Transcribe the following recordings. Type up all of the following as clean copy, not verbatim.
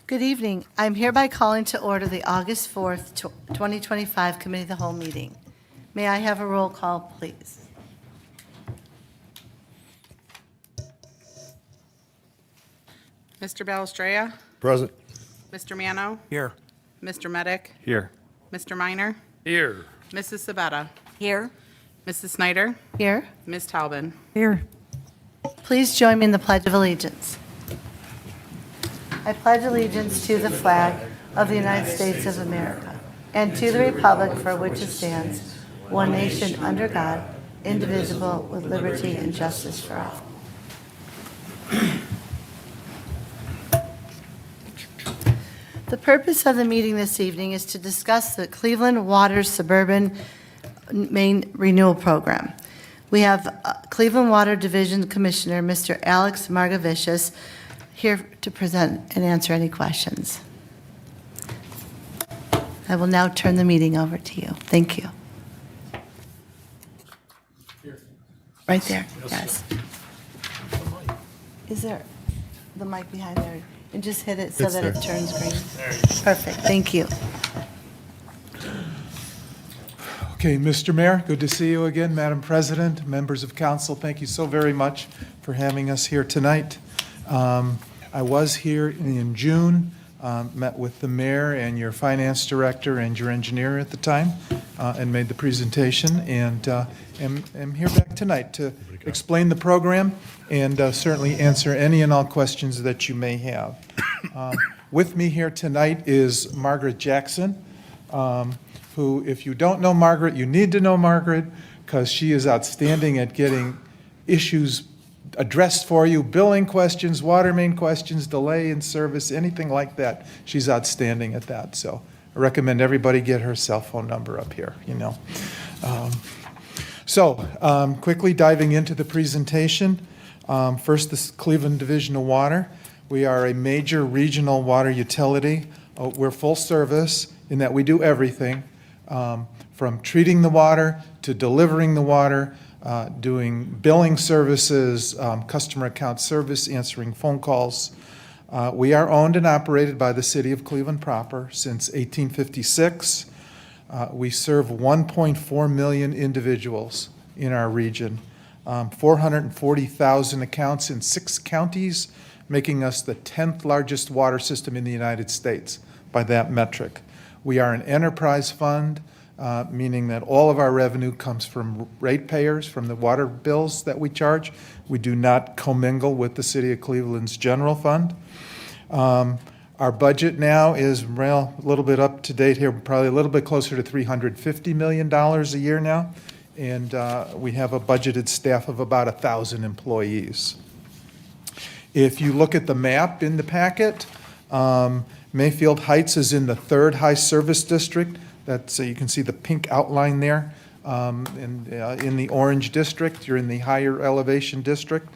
Good evening. I'm hereby calling to order the August 4th, 2025 Committee of the Whole meeting. May I have a roll call, please? Mr. Balestrella, Present. Mr. Mano, Here. Mr. Medic, Here. Mr. Minor, Here. Mrs. Sabetta, Here. Mrs. Snyder, Here. Ms. Taubin. Here. Please join me in the Pledge of Allegiance. I pledge allegiance to the flag of the United States of America and to the republic for which it stands, one nation under God, indivisible, with liberty and justice for all. The purpose of the meeting this evening is to discuss the Cleveland Water Suburban Main Renewal Program. We have Cleveland Water Division Commissioner, Mr. Alex Margavicius, here to present and answer any questions. I will now turn the meeting over to you. Thank you. Right there, yes. Is there the mic behind there? And just hit it so It's that it there. turns green. Perfect, thank you. Okay, Mr. Mayor, good to see you again. Madam President, members of council, thank you so very much for having us here tonight. I was here in June, met with the mayor and your finance director and your engineer at the time, and made the presentation, and am here back tonight to explain the program and certainly answer any and all questions that you may have. With me here tonight is Margaret Jackson, who, if you don't know Margaret, you need to know Margaret, because she is outstanding at getting issues addressed for you, billing questions, water main questions, delay in service, anything like that. She's outstanding at that. So I recommend everybody get her cell phone number up here, you know. Quickly diving into the presentation. First, the Cleveland Division of Water. We are a major regional water utility. We're full service in that we do everything, from treating the water to delivering the water, doing billing services, customer account service, answering phone calls. We are owned and operated by the city of Cleveland proper since 1856. We serve 1.4 million individuals in our region, 440,000 accounts in 6 counties, making us the 10th largest water system in the United States by that metric. We are an enterprise fund, meaning that all of our revenue comes from ratepayers, from the water bills that we charge. We do not commingle with the City of Cleveland's general fund. Our budget now is, well, a little bit up to date here, probably a little bit closer to $350 million a year now, and we have a budgeted staff of about 1,000 employees. If you look at the map in the packet, Mayfield Heights is in the 3rd high service district. That's, you can see the pink outline there. In the orange district, you're in the higher elevation district.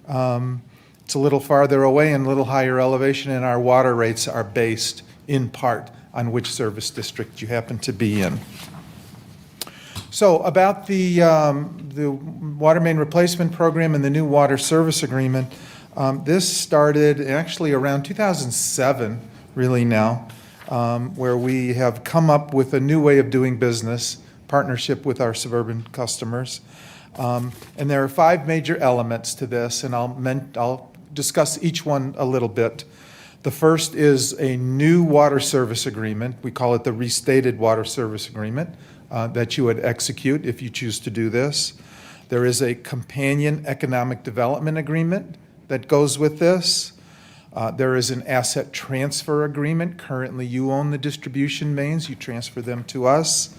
It's a little farther away and a little higher elevation, and our water rates are based in part on which service district you happen to be in. So about the water main replacement program and the new water service agreement, this started actually around 2007, really now, where we have come up with a new way of doing business, partnership with our suburban customers. And there are 5 major elements to this, and I'll discuss each one a little bit. The first is a new water service agreement. We call it the restated water service agreement that you would execute if you choose to do this. There is a companion economic development agreement that goes with this. There is an asset transfer agreement. Currently, you own the distribution mains. You transfer them to us.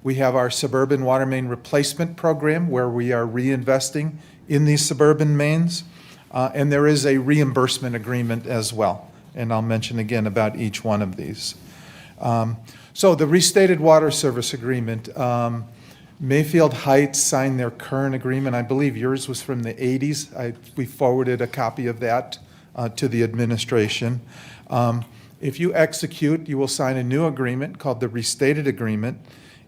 We have our suburban water main replacement program where we are reinvesting in these suburban mains. And there is a reimbursement agreement as well. And I'll mention again about each one of these. So the restated water service agreement, Mayfield Heights signed their current agreement. I believe yours was from the 80s. We forwarded a copy of that to the administration. If you execute, you will sign a new agreement called the restated agreement.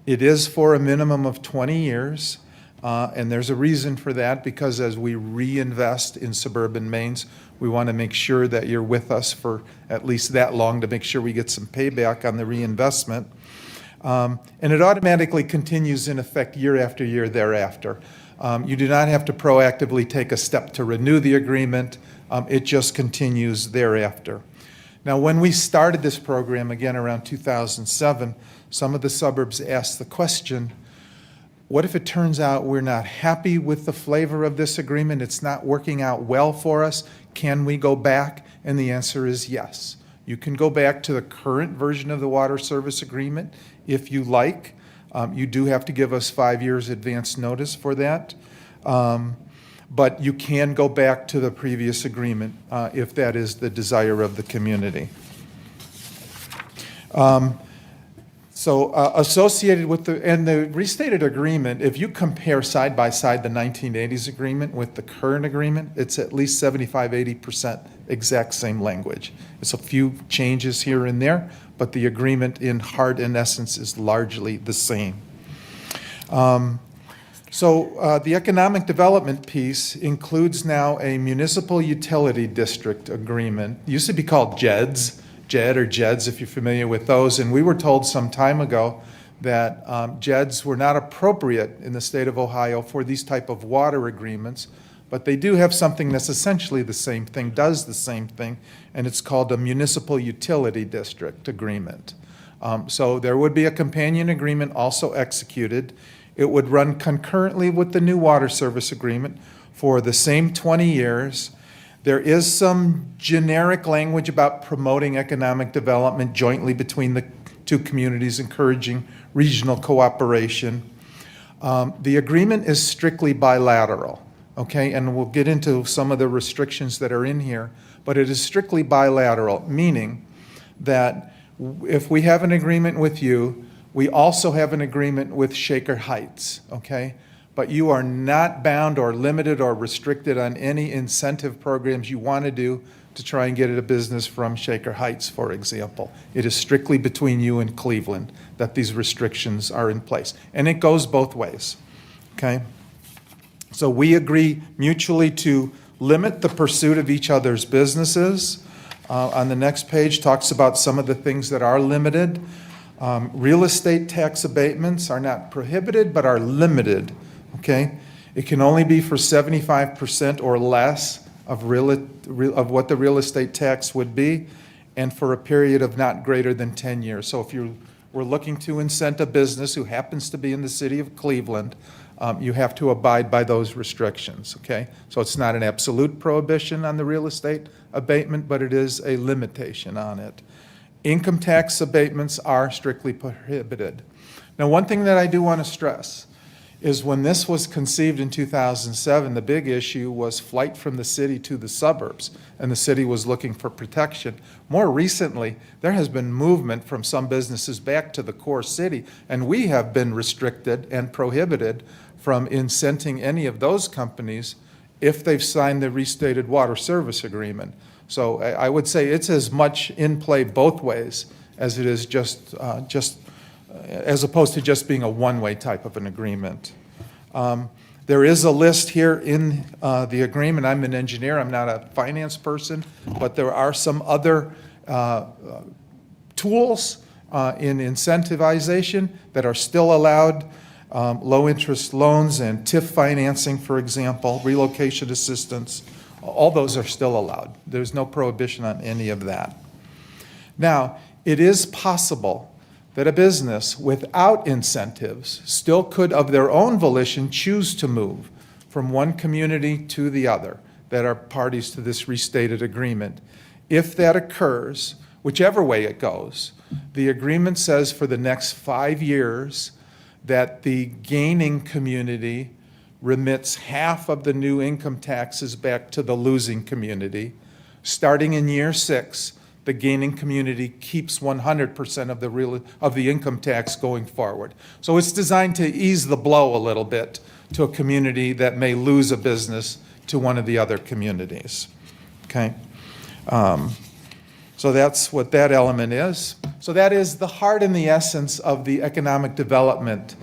It is for a minimum of 20 years. And there's a reason for that, because as we reinvest in suburban Maines, we want to make sure that you're with us for at least that long to make sure we get some payback on the reinvestment. And it automatically continues in effect year after year thereafter. You do not have to proactively take a step to renew the agreement. It just continues thereafter. Now, when we started this program, again around 2007, some of the suburbs asked the question, what if it turns out we're not happy with the flavor of this agreement? It's not working out well for us. Can we go back? And the answer is yes. You can go back to the current version of the water service agreement if you like. You do have to give us 5 years advance notice for that. But you can go back to the previous agreement if that is the desire of the community. Associated with the restated agreement, if you compare side by side the 1980s agreement with the current agreement, it's at least 75-80% exact same language. It's a few changes here and there, but the agreement in heart and essence is largely the same. The economic development piece includes now a municipal utility district agreement. It used to be called JEDs. JED or JEDs, if you're familiar with those. And we were told some time ago that JEDs were not appropriate in the state of Ohio for these type of water agreements, but they do have something that's essentially the same thing, does the same thing, and it's called a municipal utility district agreement. So there would be a companion agreement also executed. It would run concurrently with the new water service agreement for the same 20 years. There is some generic language about promoting economic development jointly between the two communities, encouraging regional cooperation. The agreement is strictly bilateral, okay? And we'll get into some of the restrictions that are in here, but it is strictly bilateral, meaning that if we have an agreement with you, we also have an agreement with Shaker Heights, okay? But you are not bound or limited or restricted on any incentive programs you want to do to try and get a business from Shaker Heights, for example. It is strictly between you and Cleveland that these restrictions are in place. And it goes both ways, okay? So we agree mutually to limit the pursuit of each other's businesses. On the next page talks about some of the things that are limited. Real estate tax abatements are not prohibited, but are limited. Okay, it can only be for 75% or less of what the real estate tax would be, and for a period of not greater than 10 years. So if you were looking to incent a business who happens to be in the city of Cleveland, you have to abide by those restrictions. Okay, so it's not an absolute prohibition on the real estate abatement, but it is a limitation on it. Income tax abatements are strictly prohibited. Now, one thing that I do want to stress is when this was conceived in 2007, the big issue was flight from the city to the suburbs, and the city was looking for protection. More recently, there has been movement from some businesses back to the core city, and we have been restricted and prohibited from incenting any of those companies if they've signed the restated water service agreement. So I would say it's as much in play both ways as it is just as opposed to just being a one-way type of an agreement. There is a list here in the agreement. I'm an engineer, I'm not a finance person, but there are some other tools in incentivization that are still allowed. Low-interest loans and TIF financing, for example, relocation assistance, all those are still allowed. There's no prohibition on any of that. Now, it is possible that a business without incentives still could, of their own volition, choose to move from one community to the other that are parties to this restated agreement. If that occurs, whichever way it goes, the agreement says for the next 5 years that the gaining community remits half of the new income taxes back to the losing community. Starting in year 6, the gaining community keeps 100% of the income tax going forward. So it's designed to ease the blow a little bit to a community that may lose a business to one of the other communities. Okay? So that's what that element is. So that is the heart and the essence of the economic development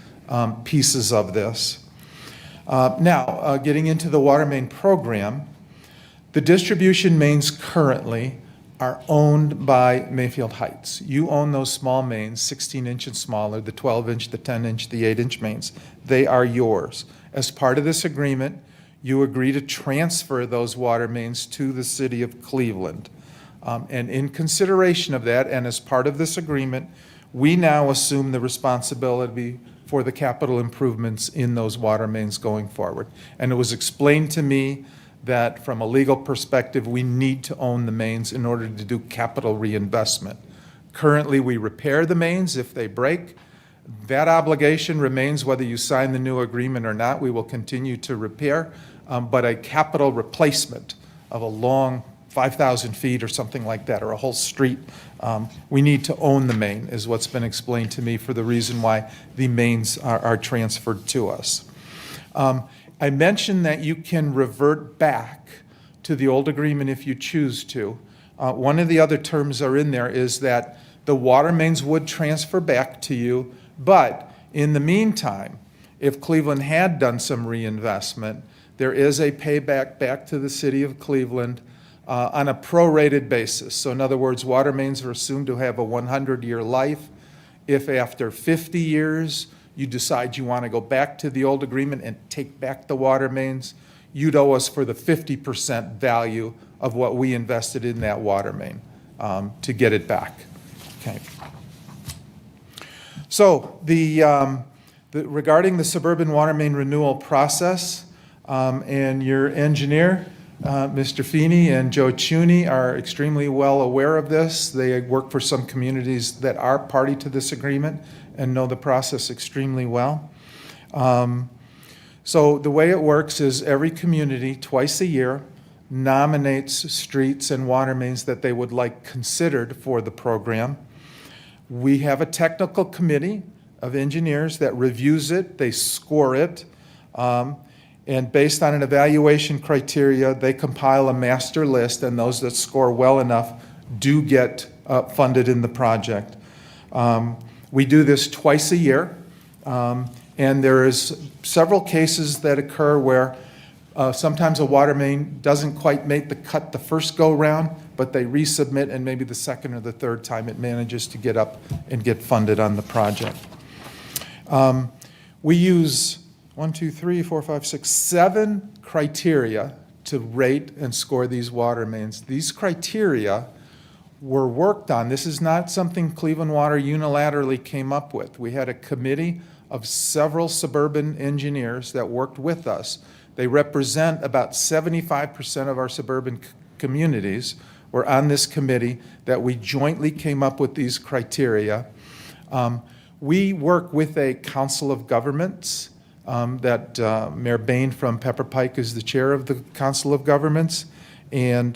pieces of this. Now, getting into the water main program, the distribution mains currently are owned by Mayfield Heights. You own those small mains, 16-inch and smaller, the 12-inch, the 10-inch, the 8-inch mains. They are yours. As part of this agreement, you agree to transfer those water mains to the city of Cleveland. And in consideration of that, and as part of this agreement, we now assume the responsibility for the capital improvements in those water mains going forward. And it was explained to me that from a legal perspective, we need to own the mains in order to do capital reinvestment. Currently, we repair the mains if they break. That obligation remains whether you sign the new agreement or not. We will continue to repair, but a capital replacement of a long 5,000 feet or something like that, or a whole street, we need to own the main, is what's been explained to me for the reason why the mains are transferred to us. I mentioned that you can revert back to the old agreement if you choose to. One of the other terms are in there is that the water mains would transfer back to you, but in the meantime, if Cleveland had done some reinvestment, there is a payback back to the city of Cleveland on a prorated basis. So in other words, water mains are assumed to have a 100-year life. If after 50 years, you decide you want to go back to the old agreement and take back the water mains, you'd owe us for the 50% value of what we invested in that water main to get it back. Okay. So regarding the suburban water main renewal process, and your engineer, Mr. Feeney and Joe Chuney, are extremely well aware of this. They work for some communities that are party to this agreement and know the process extremely well. So the way it works is every community, twice a year, nominates streets and water mains that they would like considered for the program. We have a technical committee of engineers that reviews it, they score it, and based on an evaluation criteria, they compile a master list, and those that score well enough do get funded in the project. We do this twice a year, and there is several cases that occur where sometimes a water main doesn't quite make the cut the first go-round, but they resubmit, and maybe the second or the third time it manages to get up and get funded on the project. We use 7 criteria to rate and score these water mains. These criteria were worked on. This is not something Cleveland Water unilaterally came up with. We had a committee of several suburban engineers that worked with us. They represent about 75% of our suburban communities were on this committee that we jointly came up with these criteria. We work with a council of governments that Mayor Bain from Pepper Pike is the chair of the Council of Governments. And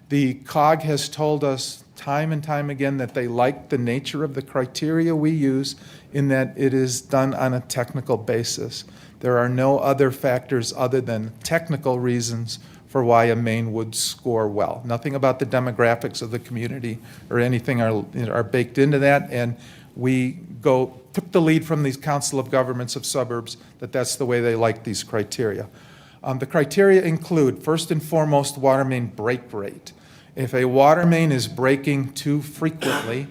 the COG has told us time and time again that they like the nature of the criteria we use in that it is done on a technical basis. There are no other factors other than technical reasons for why a main would score well. Nothing about the demographics of the community or anything are baked into that, and we took the lead from these Council of Governments of Suburbs that that's the way they like these criteria. The criteria include, first and foremost, water main break rate. If a water main is breaking too frequently,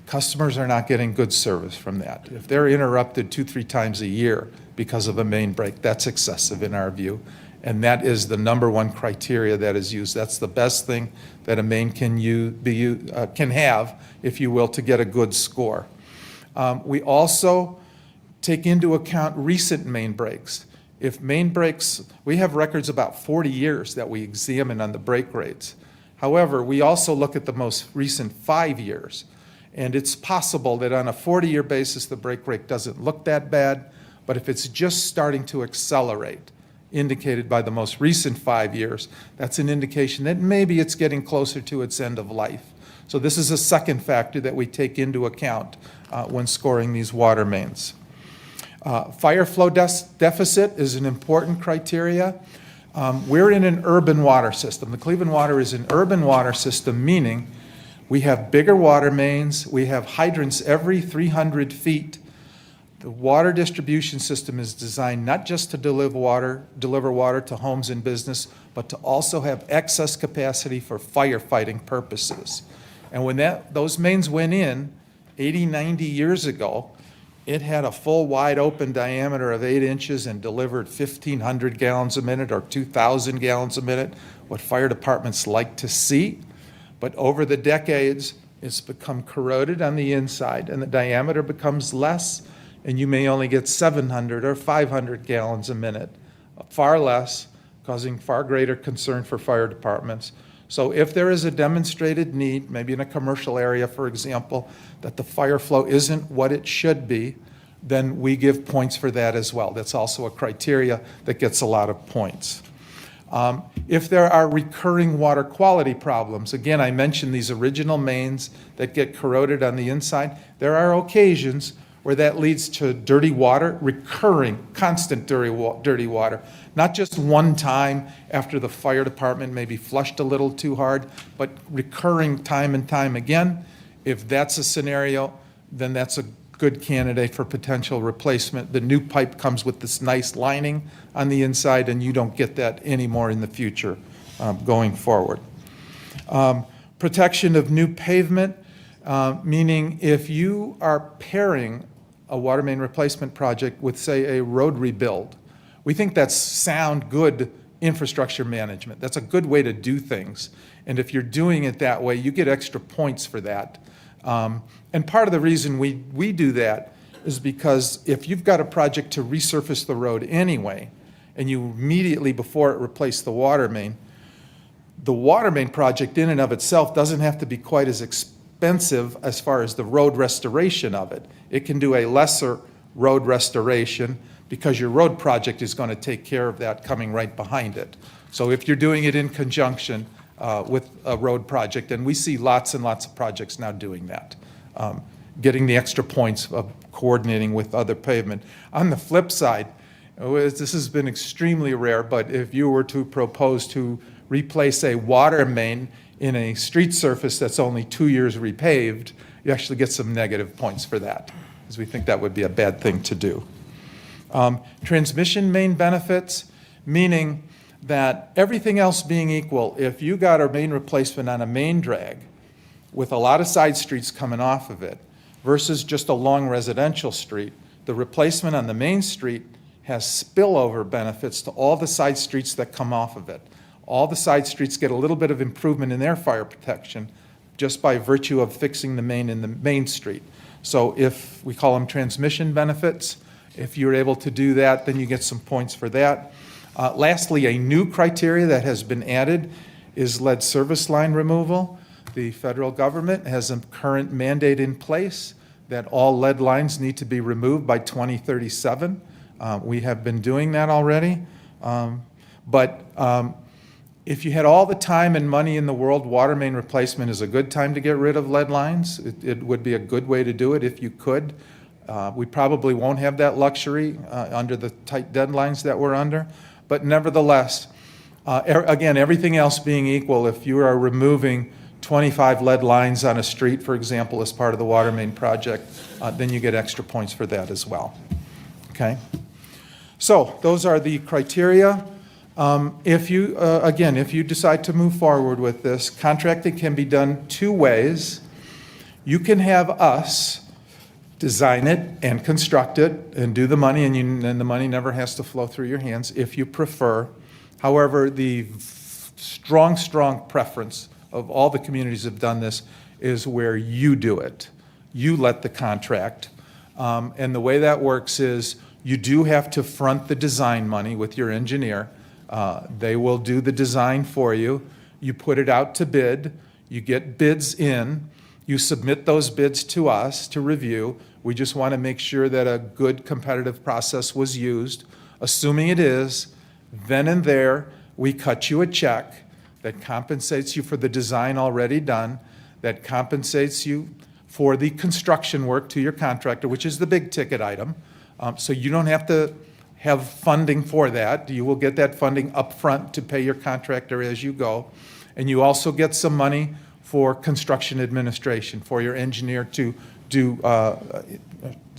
customers are not getting good service from that. If they're interrupted 2-3 times a year because of a main break, that's excessive in our view. And that is the number one criteria that is used. That's the best thing that a main can have, if you will, to get a good score. We also take into account recent main breaks. If main breaks, we have records about 40 years that we examine on the break rates. However, we also look at the most recent 5 years. And it's possible that on a 40-year basis, the break rate doesn't look that bad, but if it's just starting to accelerate, indicated by the most recent 5 years, that's an indication that maybe it's getting closer to its end of life. So this is a second factor that we take into account when scoring these water mains. Fire flow deficit is an important criteria. We're in an urban water system. The Cleveland Water is an urban water system, meaning we have bigger water mains, we have hydrants every 300 feet. The water distribution system is designed not just to deliver water to homes and business, but to also have excess capacity for firefighting purposes. And when those mains went in 80, 90 years ago, it had a full wide open diameter of 8 inches and delivered 1,500 gallons a minute or 2,000 gallons a minute, what fire departments like to see. But over the decades, it's become corroded on the inside and the diameter becomes less, and you may only get 700 or 500 gallons a minute, far less, causing far greater concern for fire departments. So if there is a demonstrated need, maybe in a commercial area, for example, that the fire flow isn't what it should be, then we give points for that as well. That's also a criteria that gets a lot of points. If there are recurring water quality problems, again, I mentioned these original mains that get corroded on the inside. There are occasions where that leads to dirty water, recurring, constant dirty water. Not just one time after the fire department maybe flushed a little too hard, but recurring time and time again. If that's a scenario, then that's a good candidate for potential replacement. The new pipe comes with this nice lining on the inside, and you don't get that anymore in the future going forward. Protection of new pavement, meaning if you are pairing a water main replacement project with, say, a road rebuild, we think that's sound, good infrastructure management. That's a good way to do things. And if you're doing it that way, you get extra points for that. And part of the reason we do that is because if you've got a project to resurface the road anyway, and you immediately before it replace the water main project in and of itself doesn't have to be quite as expensive as far as the road restoration of it. It can do a lesser road restoration because your road project is going to take care of that coming right behind it. So if you're doing it in conjunction with a road project, and we see lots and lots of projects now doing that, getting the extra points of coordinating with other pavement. On the flip side, this has been extremely rare, but if you were to propose to replace a water main in a street surface that's only 2 years repaved, you actually get some negative points for that, because we think that would be a bad thing to do. Transmission main benefits, meaning that everything else being equal, if you got a main replacement on a main drag with a lot of side streets coming off of it versus just a long residential street, the replacement on the main street has spillover benefits to all the side streets that come off of it. All the side streets get a little bit of improvement in their fire protection just by virtue of fixing the main in the main street. So if we call them transmission benefits, if you're able to do that, then you get some points for that. Lastly, a new criteria that has been added is lead service line removal. The federal government has a current mandate in place that all lead lines need to be removed by 2037. We have been doing that already. But if you had all the time and money in the world, water main replacement is a good time to get rid of lead lines. It would be a good way to do it if you could. We probably won't have that luxury under the tight deadlines that we're under. But nevertheless, again, everything else being equal, if you are removing 25 lead lines on a street, for example, as part of the water main project, then you get extra points for that as well. Okay? So those are the criteria. If you decide to move forward with this, contracting can be done two ways. You can have us design it and construct it and do the money, and the money never has to flow through your hands if you prefer. However, the strong preference of all the communities that have done this is where you do it. You let the contract. And the way that works is you do have to front the design money with your engineer. They will do the design for you. You put it out to bid. You get bids in. You submit those bids to us to review. We just want to make sure that a good competitive process was used. Assuming it is, then and there, we cut you a check that compensates you for the design already done, that compensates you for the construction work to your contractor, which is the big ticket item. So you don't have to have funding for that. You will get that funding up front to pay your contractor as you go. And you also get some money for construction administration, for your engineer to do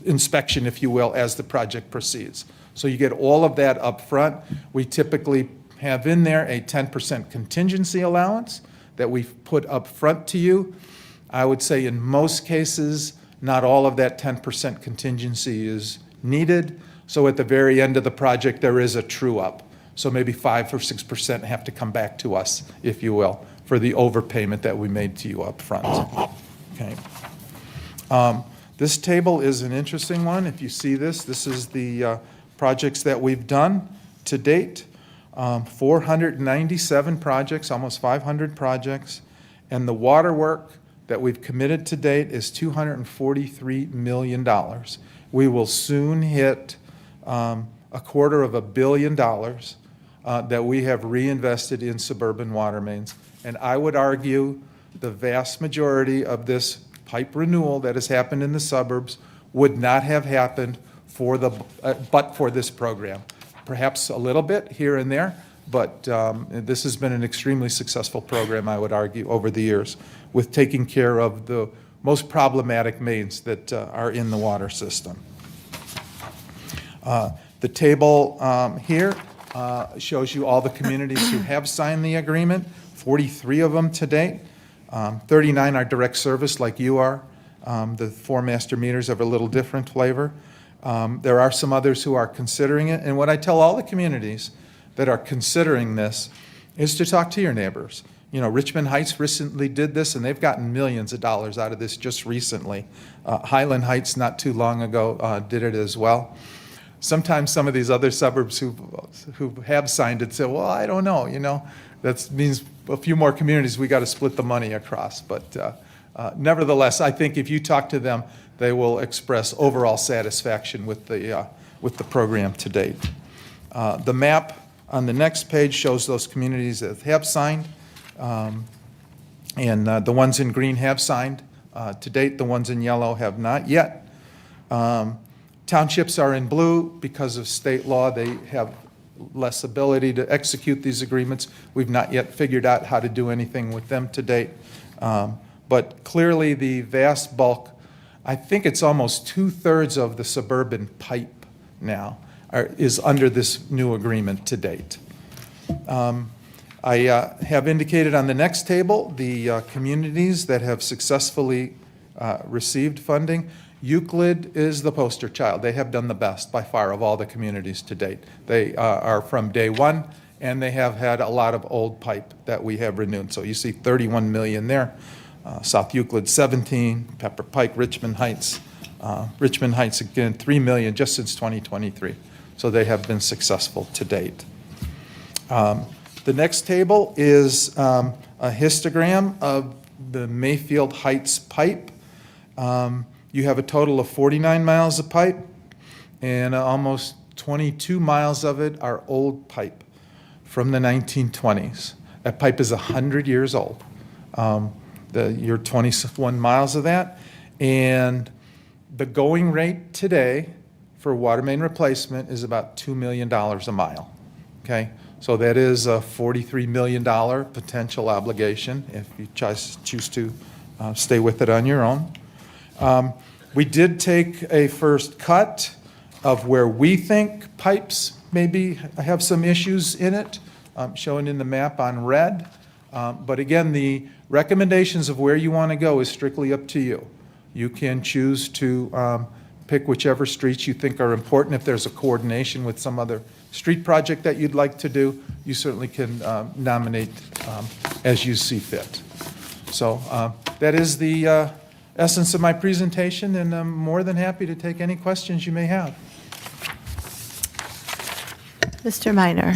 inspection, if you will, as the project proceeds. So you get all of that up front. We typically have in there a 10% contingency allowance that we've put up front to you. I would say in most cases, not all of that 10% contingency is needed. So at the very end of the project, there is a true up. So maybe 5 or 6% have to come back to us, if you will, for the overpayment that we made to you up front. Okay. This table is an interesting one. If you see this, this is the projects that we've done to date. 497 projects, almost 500 projects. And the water work that we've committed to date is $243 million. We will soon hit $250 million that we have reinvested in suburban water mains. And I would argue the vast majority of this pipe renewal that has happened in the suburbs would not have happened but for this program. Perhaps a little bit here and there, but this has been an extremely successful program, I would argue, over the years, with taking care of the most problematic mains that are in the water system. The table here shows you all the communities who have signed the agreement, 43 of them to date. 39 are direct service like you are. The 4 master meters have a little different flavor. There are some others who are considering it. And what I tell all the communities that are considering this is to talk to your neighbors. You know, Richmond Heights recently did this, and they've gotten millions of dollars out of this just recently. Highland Heights, not too long ago, did it as well. Sometimes some of these other suburbs who have signed it say, well, I don't know, you know, that means a few more communities, we got to split the money across. But nevertheless, I think if you talk to them, they will express overall satisfaction with the program to date. The map on the next page shows those communities that have signed, and the ones in green have signed to date. The ones in yellow have not yet. Townships are in blue because of state law. They have less ability to execute these agreements. We've not yet figured out how to do anything with them to date. But clearly the vast bulk, I think it's almost 2/3 of the suburban pipe now is under this new agreement to date. I have indicated on the next table the communities that have successfully received funding. Euclid is the poster child. They have done the best by far of all the communities to date. They are from day one, and they have had a lot of old pipe that we have renewed. So you see 31 million there. South Euclid 17, Pepper Pike, Richmond Heights. Richmond Heights again 3 million just since 2023. So they have been successful to date. The next table is a histogram of the Mayfield Heights pipe. You have a total of 49 miles of pipe, and almost 22 miles of it are old pipe from the 1920s. That pipe is 100 years old. You're 21 miles of that. And the going rate today for water main replacement is about $2 million a mile. Okay? So that is a $43 million potential obligation if you choose to stay with it on your own. We did take a first cut of where we think pipes maybe have some issues in it, shown in the map on red. But again, the recommendations of where you want to go is strictly up to you. You can choose to pick whichever streets you think are important. If there's a coordination with some other street project that you'd like to do, you certainly can nominate as you see fit. So that is the essence of my presentation, and I'm more than happy to take any questions you may have. Mr. Minor.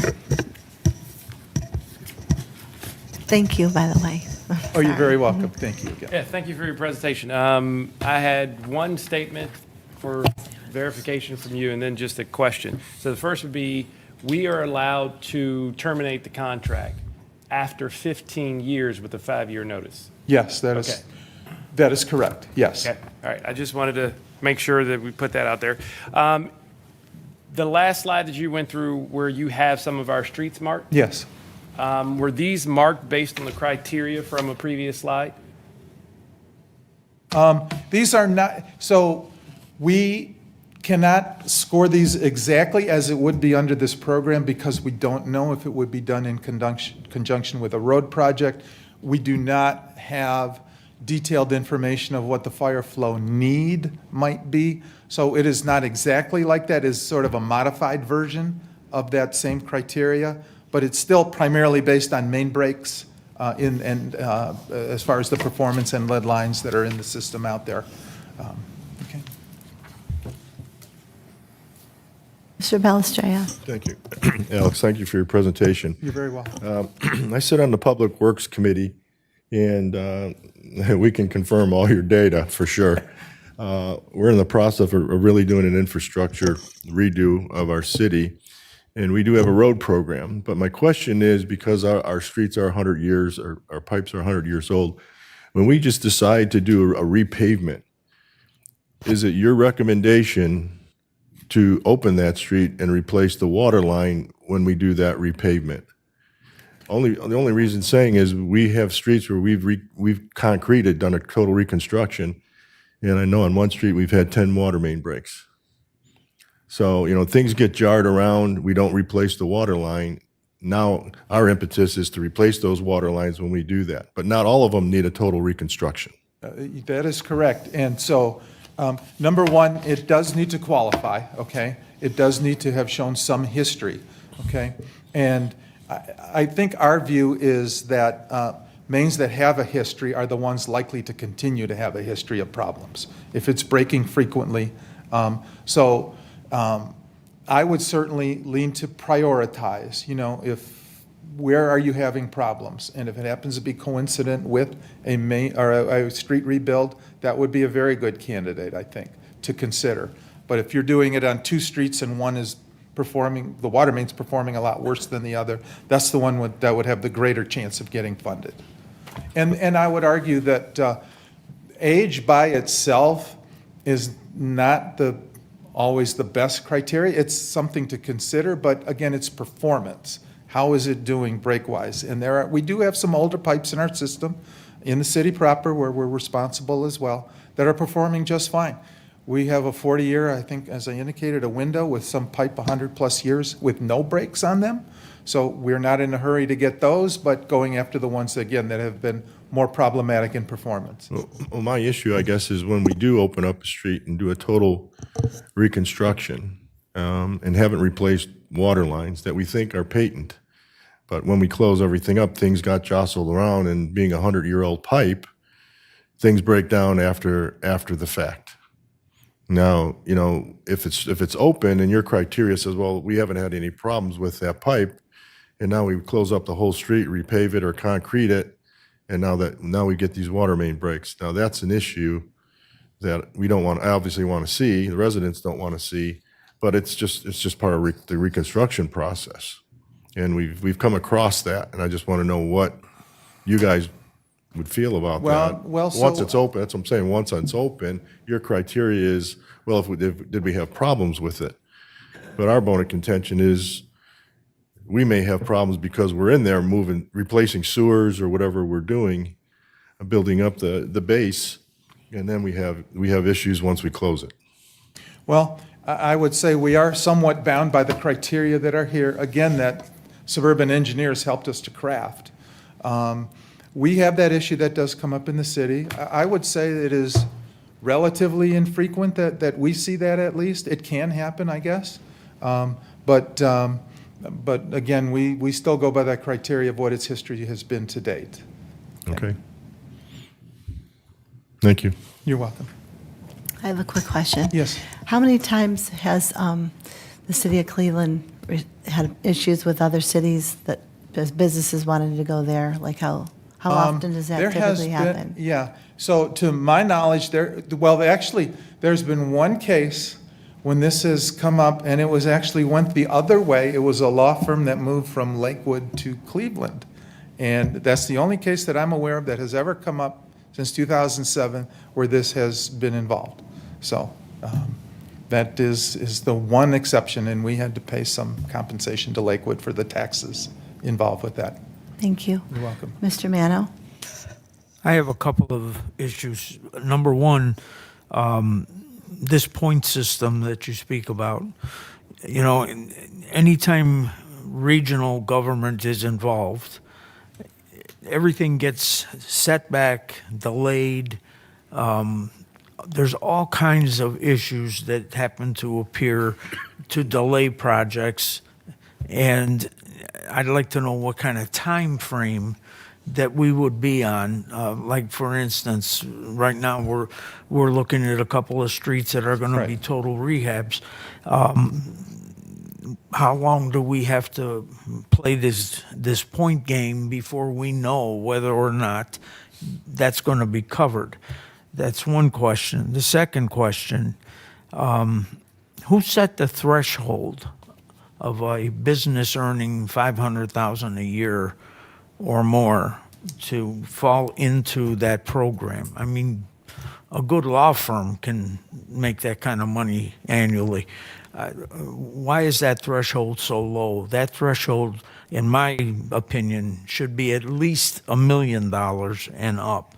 Thank you, by the way. Oh, you're very welcome. Thank you again. Yeah, thank you for your presentation. I had one statement for verification from you and then just a question. So the first would be, we are allowed to terminate the contract after 15 years with a 5-year notice. Yes, that is correct. Yes. Okay, all right. I just wanted to make sure that we put that out there. The last slide that you went through where you have some of our streets marked, Yes. were these marked based on the criteria from a previous slide? These are not, so We cannot score these exactly as it would be under this program because we don't know if it would be done in conjunction with a road project. We do not have detailed information of what the fire flow need might be. So it is not exactly like that. It's sort of a modified version of that same criteria, but it's still primarily based on main breaks as far as the performance and lead lines that are in the system out there. Okay. Mr. Balistreo. Thank you. Alex, thank you for your presentation. You're very welcome. I sit on the Public Works Committee, and we can confirm all your data for sure. We're in the process of really doing an infrastructure redo of our city, and we do have a road program. But my question is, because our streets are 100 years, our pipes are 100 years old, when we just decide to do a repavement, is it your recommendation to open that street and replace the water line when we do that repavement? The only reason saying is we have streets where we've concreted, done a total reconstruction, and I know on one street we've had 10 water main breaks. So, things get jarred around, we don't replace the water line. Now, our impetus is to replace those water lines when we do that, but not all of them need a total reconstruction. That is correct. And so, number one, it does need to qualify, okay? It does need to have shown some history, okay? And I think our view is that mains that have a history are the ones likely to continue to have a history of problems if it's breaking frequently. I would certainly lean to prioritize, where are you having problems? And if it happens to be coincident with a main or a street rebuild, that would be a very good candidate, I think, to consider. But if you're doing it on two streets and one is performing, the water main's performing a lot worse than the other, that's the one that would have the greater chance of getting funded. And I would argue that age by itself is not always the best criteria. It's something to consider, but again, it's performance. How is it doing break-wise? And we do have some older pipes in our system, in the city proper, where we're responsible as well, that are performing just fine. We have a 40-year, I think, as I indicated, a window with some pipe 100-plus years with no breaks on them. So we're not in a hurry to get those, but going after the ones, again, that have been more problematic in performance. Well, my issue, I guess, is when we do open up a street and do a total reconstruction and haven't replaced water lines that we think are patent, but when we close everything up, things got jostled around, and being a 100-year-old pipe, things break down after the fact. Now, if it's open and your criteria says, well, we haven't had any problems with that pipe, and now we close up the whole street, repave it or concrete it, and now we get these water main breaks. Now that's an issue that we don't obviously want to see. The residents don't want to see, but it's just part of the reconstruction process, and we've come across that, and I just want to know what you guys would feel about that. Well, once it's open, that's what I'm saying. Once it's open, your criteria is, well, did we have problems with it? But our bone of contention is we may have problems because we're in there replacing sewers or whatever we're doing, building up the base, and then we have issues once we close it. Well, I would say we are somewhat bound by the criteria that are here, again, that Suburban Engineers helped us to craft. We have that issue that does come up in the city. I would say it is relatively infrequent that we see that, at least. It can happen, I guess. But again, we still go by that criteria of what its history has been to date. Okay. Thank you. You're welcome. I have a quick question. Yes. How many times has the city of Cleveland had issues with other cities that businesses wanted to go there? Like how often does that There has typically been- happen? Yeah. So to my knowledge, actually, there's been one case when this has come up, and it was actually went the other way. It was a law firm that moved from Lakewood to Cleveland. And that's the only case that I'm aware of that has ever come up since 2007 where this has been involved. So that is the one exception, and we had to pay some compensation to Lakewood for the taxes involved with that. Thank you. You're welcome. Mr. Mano? I have a couple of issues. Number one, this point system that you speak about, you know, anytime regional government is involved, everything gets set back, delayed. There's all kinds of issues that happen to appear to delay projects. And I'd like to know what kind of time frame that we would be on. Like, for instance, right now, we're looking at a couple of streets that are going to be Right. total rehabs. How long do we have to play this point game before we know whether or not that's going to be covered? That's one question. The second question, who set the threshold of a business earning $500,000 a year or more to fall into that program? I mean, a good law firm can make that kind of money annually. Why is that threshold so low? That threshold, in my opinion, should be at least $1 million and up.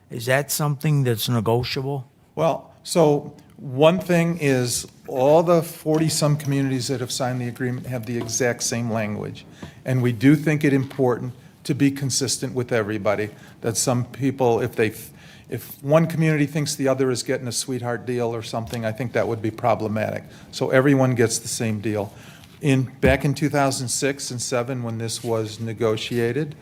Is that something that's negotiable? Well, so one thing is all the 40-some communities that have signed the agreement have the exact same language. And we do think it important to be consistent with everybody, that some people, if one community thinks the other is getting a sweetheart deal or something, I think that would be problematic. So everyone gets the same deal. Back in 2006 and 2007, when this was negotiated,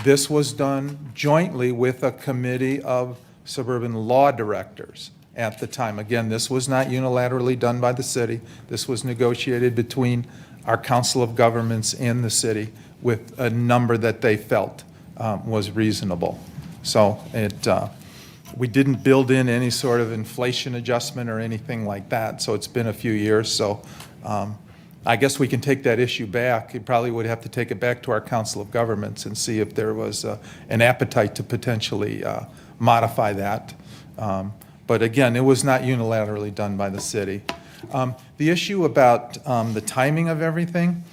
this was done jointly with a committee of suburban law directors at the time. Again, this was not unilaterally done by the city. This was negotiated between our Council of Governments and the city with a number that they felt was reasonable. So we didn't build in any sort of inflation adjustment or anything like that, so it's been a few years. So I guess we can take that issue back. You probably would have to take it back to our Council of Governments and see if there was an appetite to potentially modify that. But again, it was not unilaterally done by the city. The issue about the timing of everything,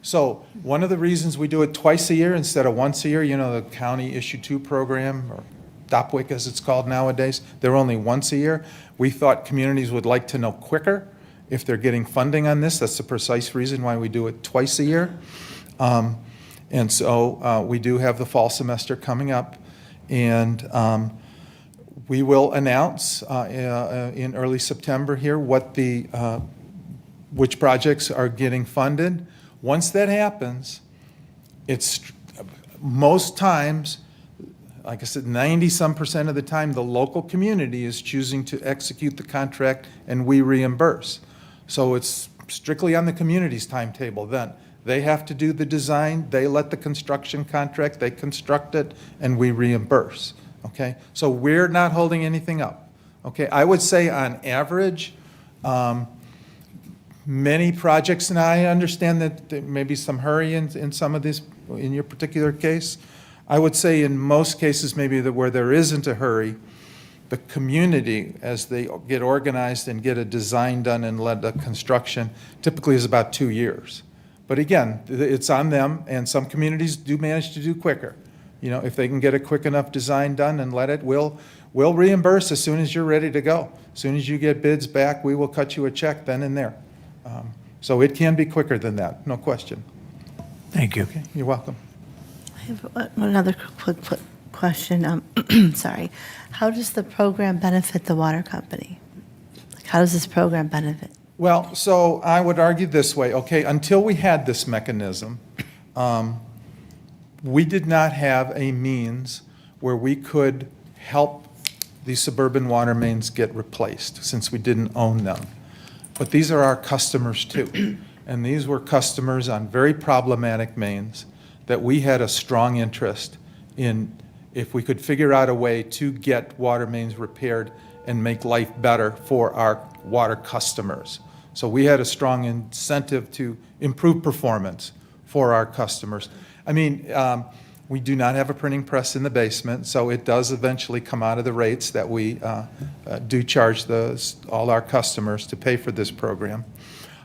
so one of the reasons we do it twice a year instead of once a year, you know, the County Issue 2 program, or DOPWIC as it's called nowadays, they're only once a year. We thought communities would like to know quicker if they're getting funding on this. That's the precise reason why we do it twice a year. And so we do have the fall semester coming up, and we will announce in early September here what which projects are getting funded. Once that happens, it's most times, like I said, 90-some% of the time, the local community is choosing to execute the contract and we reimburse. So it's strictly on the community's timetable then. They have to do the design, they let the construction contract, they construct it, and we reimburse, okay? So we're not holding anything up, okay? I would say on average, many projects, and I understand that there may be some hurry in some of this, in your particular case. I would say in most cases, maybe where there isn't a hurry, the community, as they get organized and get a design done and led the construction, typically is about 2 years. But again, it's on them, and some communities do manage to do quicker. You know, if they can get a quick enough design done and let it, we'll reimburse as soon as you're ready to go. As soon as you get bids back, we will cut you a check then and there. So it can be quicker than that, no question. Thank you. Okay, you're welcome. I have one other quick question. Sorry. How does the program benefit the water company? Like, how does this program benefit? Well, so I would argue this way, okay, until we had this mechanism, we did not have a means where we could help the suburban water mains get replaced, since we didn't own them. But these are our customers too, and these were customers on very problematic mains that we had a strong interest in, if we could figure out a way to get water mains repaired and make life better for our water customers. So we had a strong incentive to improve performance for our customers. I mean, we do not have a printing press in the basement, so it does eventually come out of the rates that we do charge all our customers to pay for this program.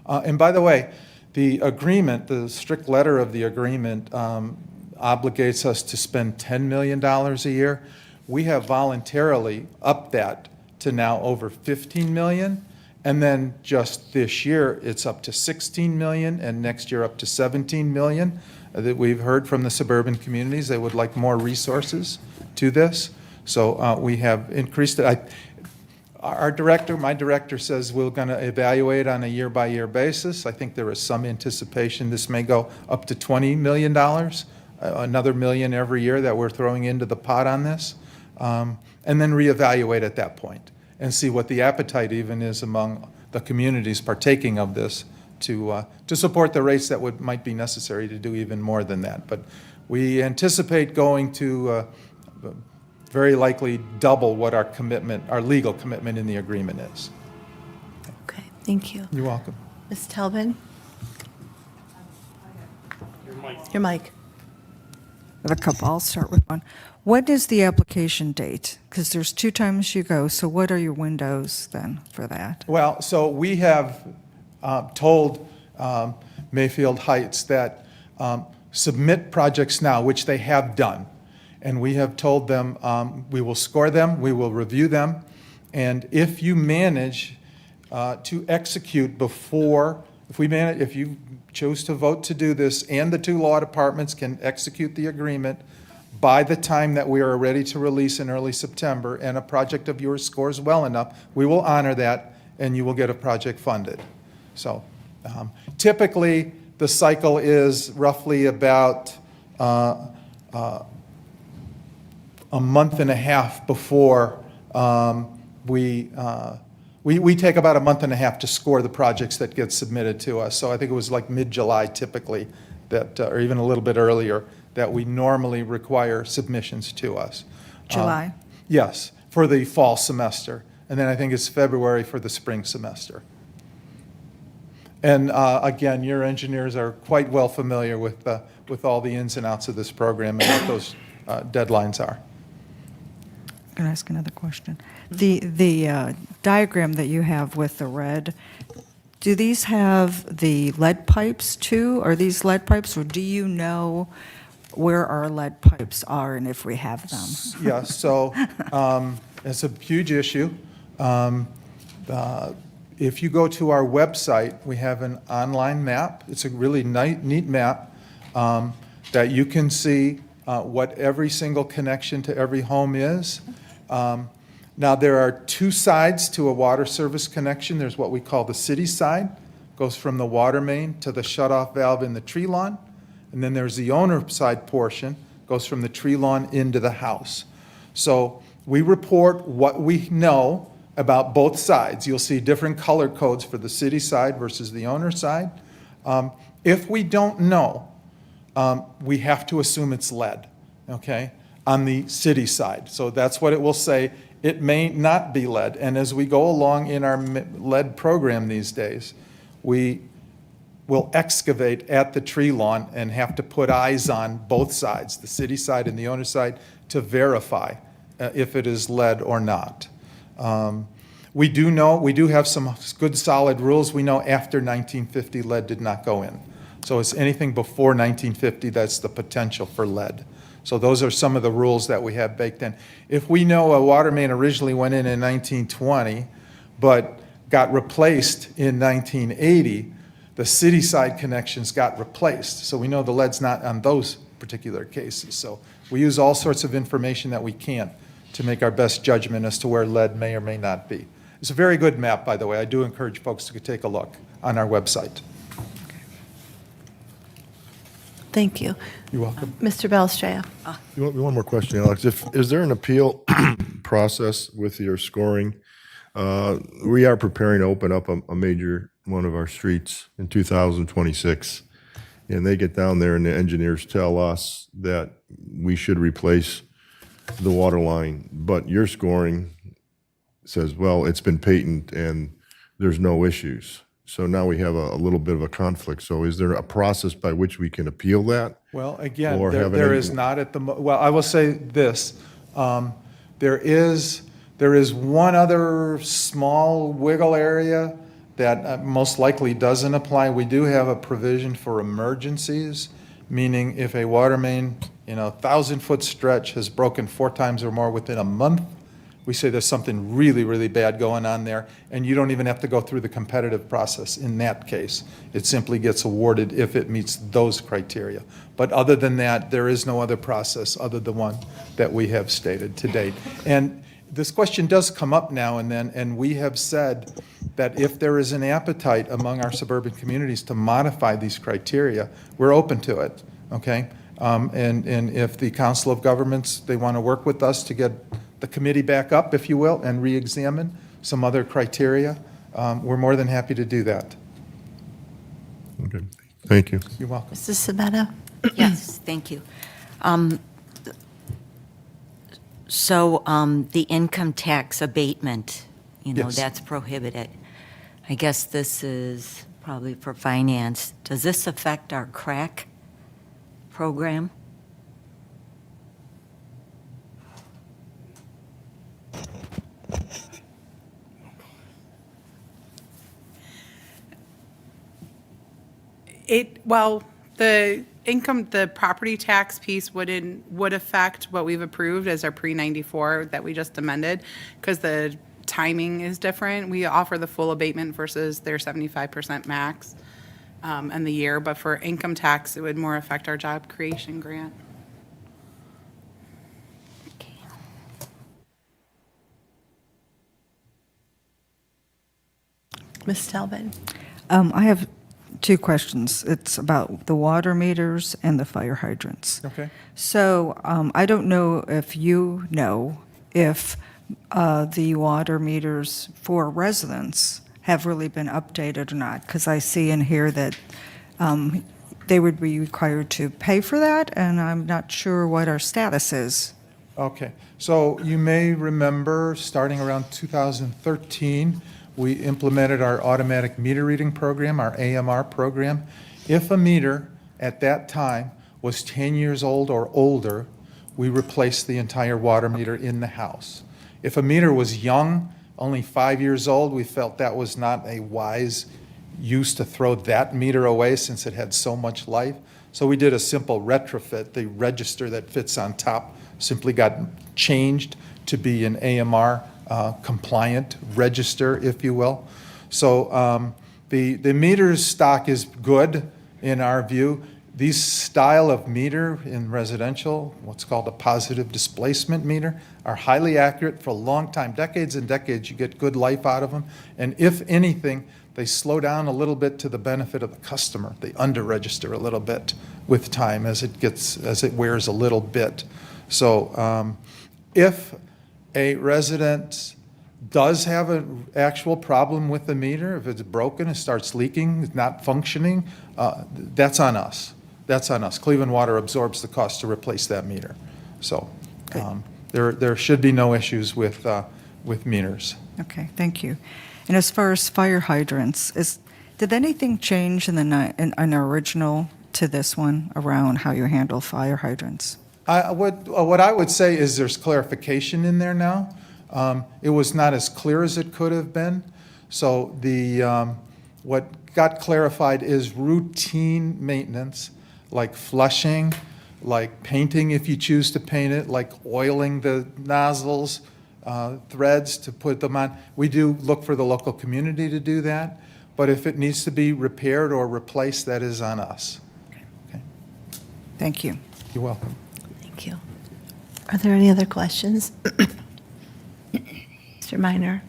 And by the way, the agreement, the strict letter of the agreement, obligates us to spend $10 million a year. We have voluntarily upped that to now over 15 million. And then just this year, it's up to 16 million, and next year up to 17 million. That we've heard from the suburban communities, they would like more resources to this. So we have increased it. My director says we're going to evaluate on a year-by-year basis. I think there is some anticipation this may go up to $20 million, another million every year that we're throwing into the pot on this, and then reevaluate at that point and see what the appetite even is among the communities partaking of this to support the rates that might be necessary to do even more than that. But we anticipate going to very likely double what our commitment, our legal commitment in the agreement is. Okay, thank you. You're welcome. Ms. Telbin? Your mic. I have a couple. I'll start with one. What is the application date? Because there's 2 times you go, so what are your windows then for that? Well, so we have told Mayfield Heights that submit projects now, which they have done. And we have told them we will score them, we will review them, and if you manage to execute before, if you choose to vote to do this, and the 2 law departments can execute the agreement by the time that we are ready to release in early September, and a project of yours scores well enough, we will honor that, and you will get a project funded. So typically, the cycle is roughly about a month and a half before we take about a month and a half to score the projects that get submitted to us. So I think it was like mid-July typically, that, or even a little bit earlier, that we normally require submissions to us. July? Yes, for the fall semester. And then I think it's February for the spring semester. And again, your engineers are quite well familiar with all the ins and outs of this program and what those deadlines are. Can I ask another question? The diagram that you have with the red, do these have the lead pipes too? Are these lead pipes, or do you know where our lead pipes are and if we have them? Yeah, so it's a huge issue. If you go to our website, we have an online map. It's a really neat map that you can see what every single connection to every home is. Now, there are 2 sides to a water service connection. There's what we call the city side, goes from the water main to the shutoff valve in the tree lawn. And then there's the owner side portion, goes from the tree lawn into the house. So we report what we know about both sides. You'll see different color codes for the city side versus the owner side. If we don't know, we have to assume it's lead, okay, on the city side. So that's what it will say. It may not be lead. And as we go along in our lead program these days, we will excavate at the tree lawn and have to put eyes on both sides, the city side and the owner side, to verify if it is lead or not. We do have some good solid rules. We know after 1950, lead did not go in. So it's anything before 1950 that's the potential for lead. So those are some of the rules that we have baked in. If we know a water main originally went in 1920, but got replaced in 1980, the city side connections got replaced. So we know the lead's not on those particular cases. So we use all sorts of information that we can to make our best judgment as to where lead may or may not be. It's a very good map, by the way. I do encourage folks to take a look on our website. Thank you. You're welcome. Mr. Belstraya? One more question, Alex. Is there an appeal process with your scoring? We are preparing to open up a major one of our streets in 2026. And they get down there and the engineers tell us that we should replace the water line. But your scoring says, well, it's been patented and there's no issues. So now we have a little bit of a conflict. So is there a process by which we can appeal that? Well, again, Or have there any- is not at the, well, I will say this. There is one other small wiggle area that most likely doesn't apply. We do have a provision for emergencies, meaning if a water main, 1,000-foot stretch has broken 4 times or more within a month, we say there's something really, really bad going on there, and you don't even have to go through the competitive process in that case. It simply gets awarded if it meets those criteria. But other than that, there is no other process other than one that we have stated to date. And this question does come up now and then, and we have said that if there is an appetite among our suburban communities to modify these criteria, we're open to it, okay? And if the Council of Governments, they want to work with us to get the committee back up, if you will, and re-examine some other criteria, we're more than happy to do that. Okay, thank you. You're welcome. Mrs. Sabetta? Yes, thank you. So the income tax abatement, Yes. that's prohibited. I guess this is probably for finance. Does this affect our crack program? The property tax piece would affect what we've approved as our pre-94 that we just amended, because the timing is different. We offer the full abatement versus their 75% max in the year, but for income tax, it would more affect our job creation grant. Ms. Talbot? I have two questions. It's about the water meters and the fire hydrants. Okay. So I don't know if you know if the water meters for residents have really been updated or not, because I see in here that they would be required to pay for that, and I'm not sure what our status is. Okay, so you may remember, starting around 2013, we implemented our automatic meter reading program, our AMR program. If a meter at that time was 10 years old or older, we replaced the entire water meter in the house. If a meter was young, only 5 years old, we felt that was not a wise use to throw that meter away since it had so much life. So we did a simple retrofit. The register that fits on top simply got changed to be an AMR compliant register, if you will. So the meter stock is good in our view. These style of meter in residential, what's called a positive displacement meter, are highly accurate for a long time, decades and decades. You get good life out of them. And if anything, they slow down a little bit to the benefit of the customer. They under-register a little bit with time as it wears a little bit. So if a resident does have an actual problem with the meter, if it's broken, it starts leaking, it's not functioning, that's on us. That's on us. Cleveland Water absorbs the cost to replace that meter. So there should be no issues with meters. Okay, thank you. And as far as fire hydrants, did anything change in the original to this one around how you handle fire hydrants? What I would say is there's clarification in there now. It was not as clear as it could have been. So what got clarified is routine maintenance, like flushing, like painting if you choose to paint it, like oiling the nozzles, threads to put them on. We do look for the local community to do that, but if it needs to be repaired or replaced, that is on us. Okay. Thank you. You're welcome. Thank you. Are there any other questions? Mr. Minor?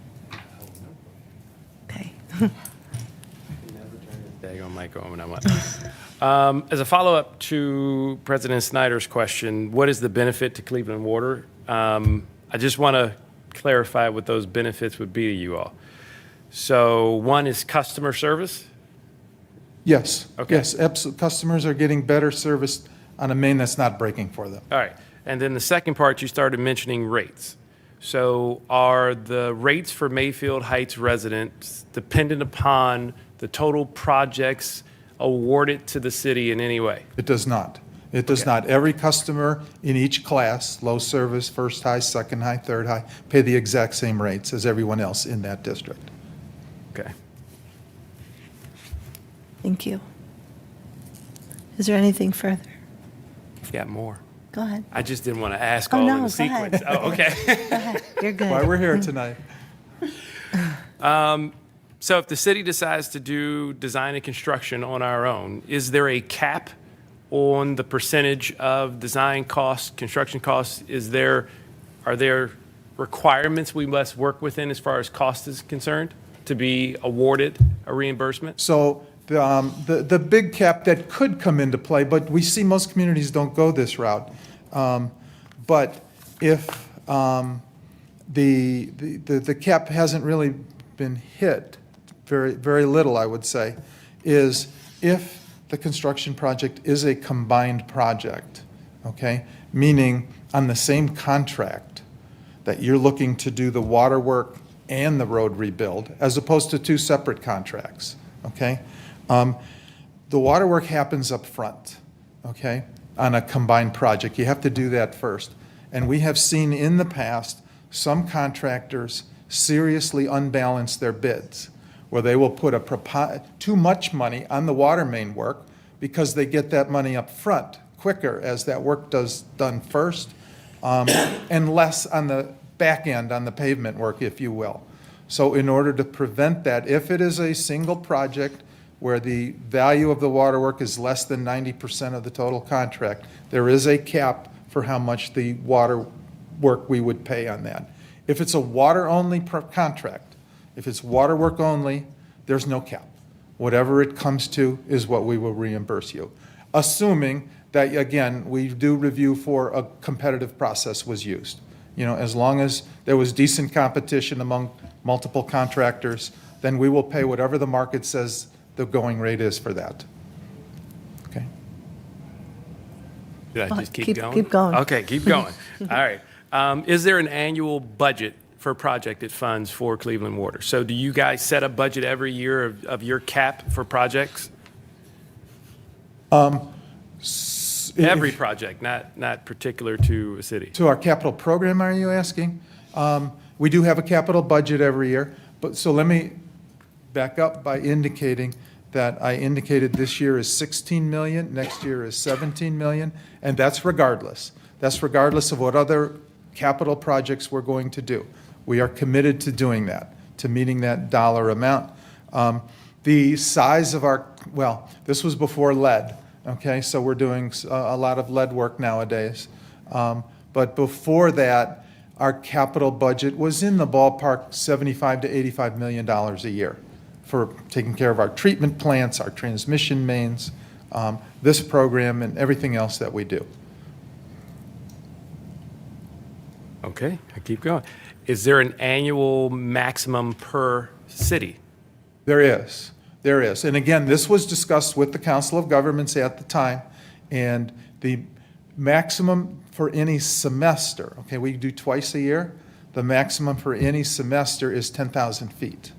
Okay. Daggone mic on when I want. As a follow-up to President Snyder's question, what is the benefit to Cleveland Water? I just want to clarify what those benefits would be to you all. So one is customer service. Yes. Okay. Yes, customers are getting better service on a main that's not breaking for them. All right. And then the second part, you started mentioning rates. So are the rates for Mayfield Heights residents dependent upon the total projects awarded to the city in any way? It does not. It does not. Every customer in each class, low service, first high, second high, third high, pay the exact same rates as everyone else in that district. Okay. Thank you. Is there anything further? Yeah, more. Go ahead. I just didn't want to ask Oh, all no, in the go ahead. sequence. Oh, okay. Go ahead. You're Why good. we're here tonight. So if the city decides to do design and construction on our own, is there a cap on the percentage of design costs, construction costs? Are there requirements we must work within as far as cost is concerned to be awarded a reimbursement? So the big cap that could come into play, but we see most communities don't go this route. But if the cap hasn't really been hit, very little, I would say, is if the construction project is a combined project, okay? Meaning on the same contract that you're looking to do the water work and the road rebuild, as opposed to two separate contracts, okay? The water work happens up front, okay, on a combined project. You have to do that first. And we have seen in the past some contractors seriously unbalance their bids, where they will put too much money on the water main work because they get that money up front quicker as that work done first, and less on the back end, on the pavement work, if you will. So in order to prevent that, if it is a single project where the value of the water work is less than 90% of the total contract, there is a cap for how much the water work we would pay on that. If it's a water-only contract, if it's water work only, there's no cap. Whatever it comes to is what we will reimburse you. Assuming that, again, we do review for a competitive process was used. You know, as long as there was decent competition among multiple contractors, then we will pay whatever the market says the going rate is for that. Okay? Should I Well, just keep keep- going? keep going. Okay, keep going. All right. Is there an annual budget for projected funds for Cleveland Water? So do you guys set a budget every year of your cap for projects? Every project, not particular to a city. To our capital program, are you asking? We do have a capital budget every year, but, so let me back up by indicating that I indicated this year is 16 million, next year is 17 million, and that's regardless. That's regardless of what other capital projects we're going to do. We are committed to doing that, to meeting that dollar amount. The size of our, well, this was before lead, okay? So we're doing a lot of lead work nowadays. But before that, our capital budget was in the ballpark 75 to $85 million a year for taking care of our treatment plants, our transmission mains, this program, and everything else that we do. Okay, I keep going. Is there an annual maximum per city? There is. And again, this was discussed with the Council of Governments at the time, and the maximum for any semester, okay, we do twice a year, the maximum for any semester is 10,000 feet,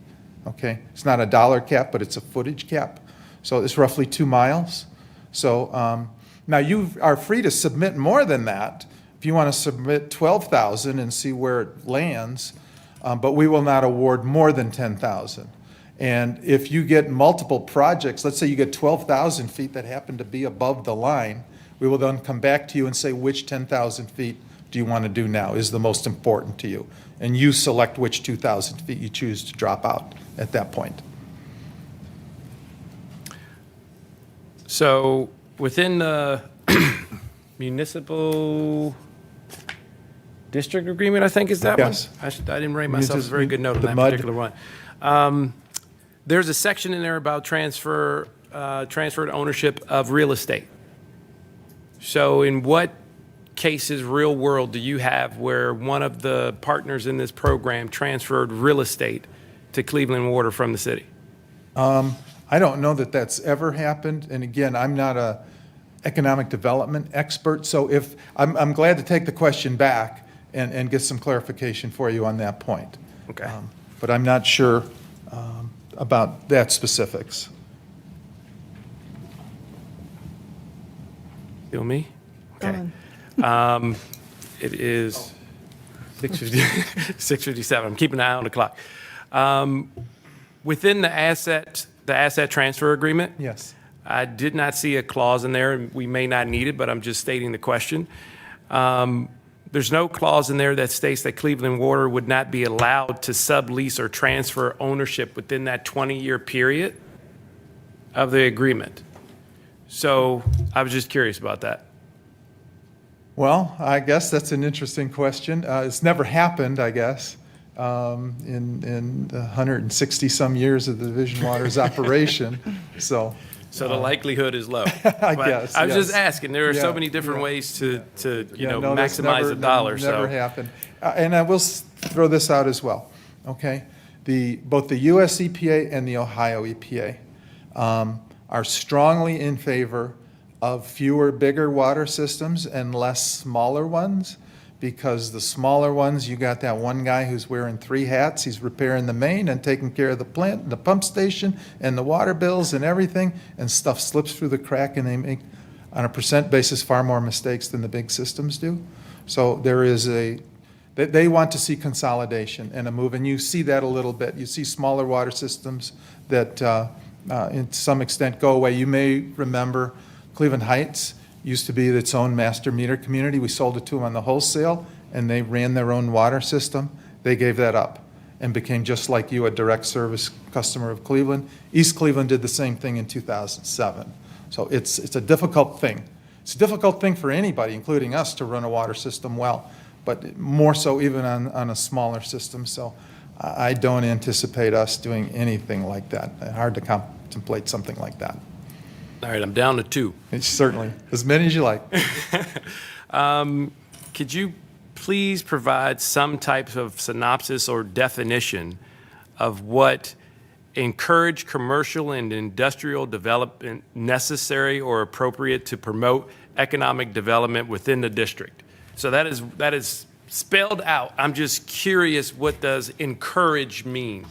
okay? It's not a dollar cap, but it's a footage cap, so it's roughly 2 miles. So now you are free to submit more than that. If you want to submit 12,000 and see where it lands, but we will not award more than 10,000. And if you get multiple projects, let's say you get 12,000 feet that happen to be above the line, we will then come back to you and say, which 10,000 feet do you want to do now is the most important to you? And you select which 2,000 feet you choose to drop out at that point. So within the municipal district agreement, I think is that one? Yes. I didn't write myself a very good note on The that MUD. particular one. There's a section in there about transferred ownership of real estate. So in what cases, real world, do you have where one of the partners in this program transferred real estate to Cleveland Water from the city? I don't know that that's ever happened, and again, I'm not a economic development expert, so if, I'm glad to take the question back and get some clarification for you on that point. Okay. But I'm not sure about that specifics. Feel me? Go Okay. on. It is 6:57. I'm keeping an eye on the clock. Within the asset transfer agreement, Yes. I did not see a clause in there, and we may not need it, but I'm just stating the question. There's no clause in there that states that Cleveland Water would not be allowed to sublease or transfer ownership within that 20-year period of the agreement. So I was just curious about that. Well, I guess that's an interesting question. It's never happened, I guess, in the 160-some years of the Division Water's operation, so. So the likelihood is low. I But guess, I was just yes. asking, there are so Yeah, many different yeah. ways to Yeah, no, that's maximize never- the dollar, so. Never happened. And I will throw this out as well, okay? Both the US EPA and the Ohio EPA are strongly in favor of fewer, bigger water systems and less smaller ones, because the smaller ones, you got that one guy who's wearing 3 hats. He's repairing the main and taking care of the plant, and the pump station, and the water bills and everything, and stuff slips through the crack, and they make, on a percent basis, far more mistakes than the big systems do. So there is they want to see consolidation and a move, and you see that a little bit. You see smaller water systems that, in some extent, go away. You may remember Cleveland Heights used to be its own master meter community. We sold it to them on the wholesale, and they ran their own water system. They gave that up and became just like you, a direct service customer of Cleveland. East Cleveland did the same thing in 2007. So it's a difficult thing. It's a difficult thing for anybody, including us, to run a water system well, but more so even on a smaller system. So I don't anticipate us doing anything like that. Hard to contemplate something like that. All right, I'm down to 2. It's certainly, as many as you like. Could you please provide some type of synopsis or definition of what encourage commercial and industrial development necessary or appropriate to promote economic development within the district? So that is spelled out. I'm just curious, what does encourage mean?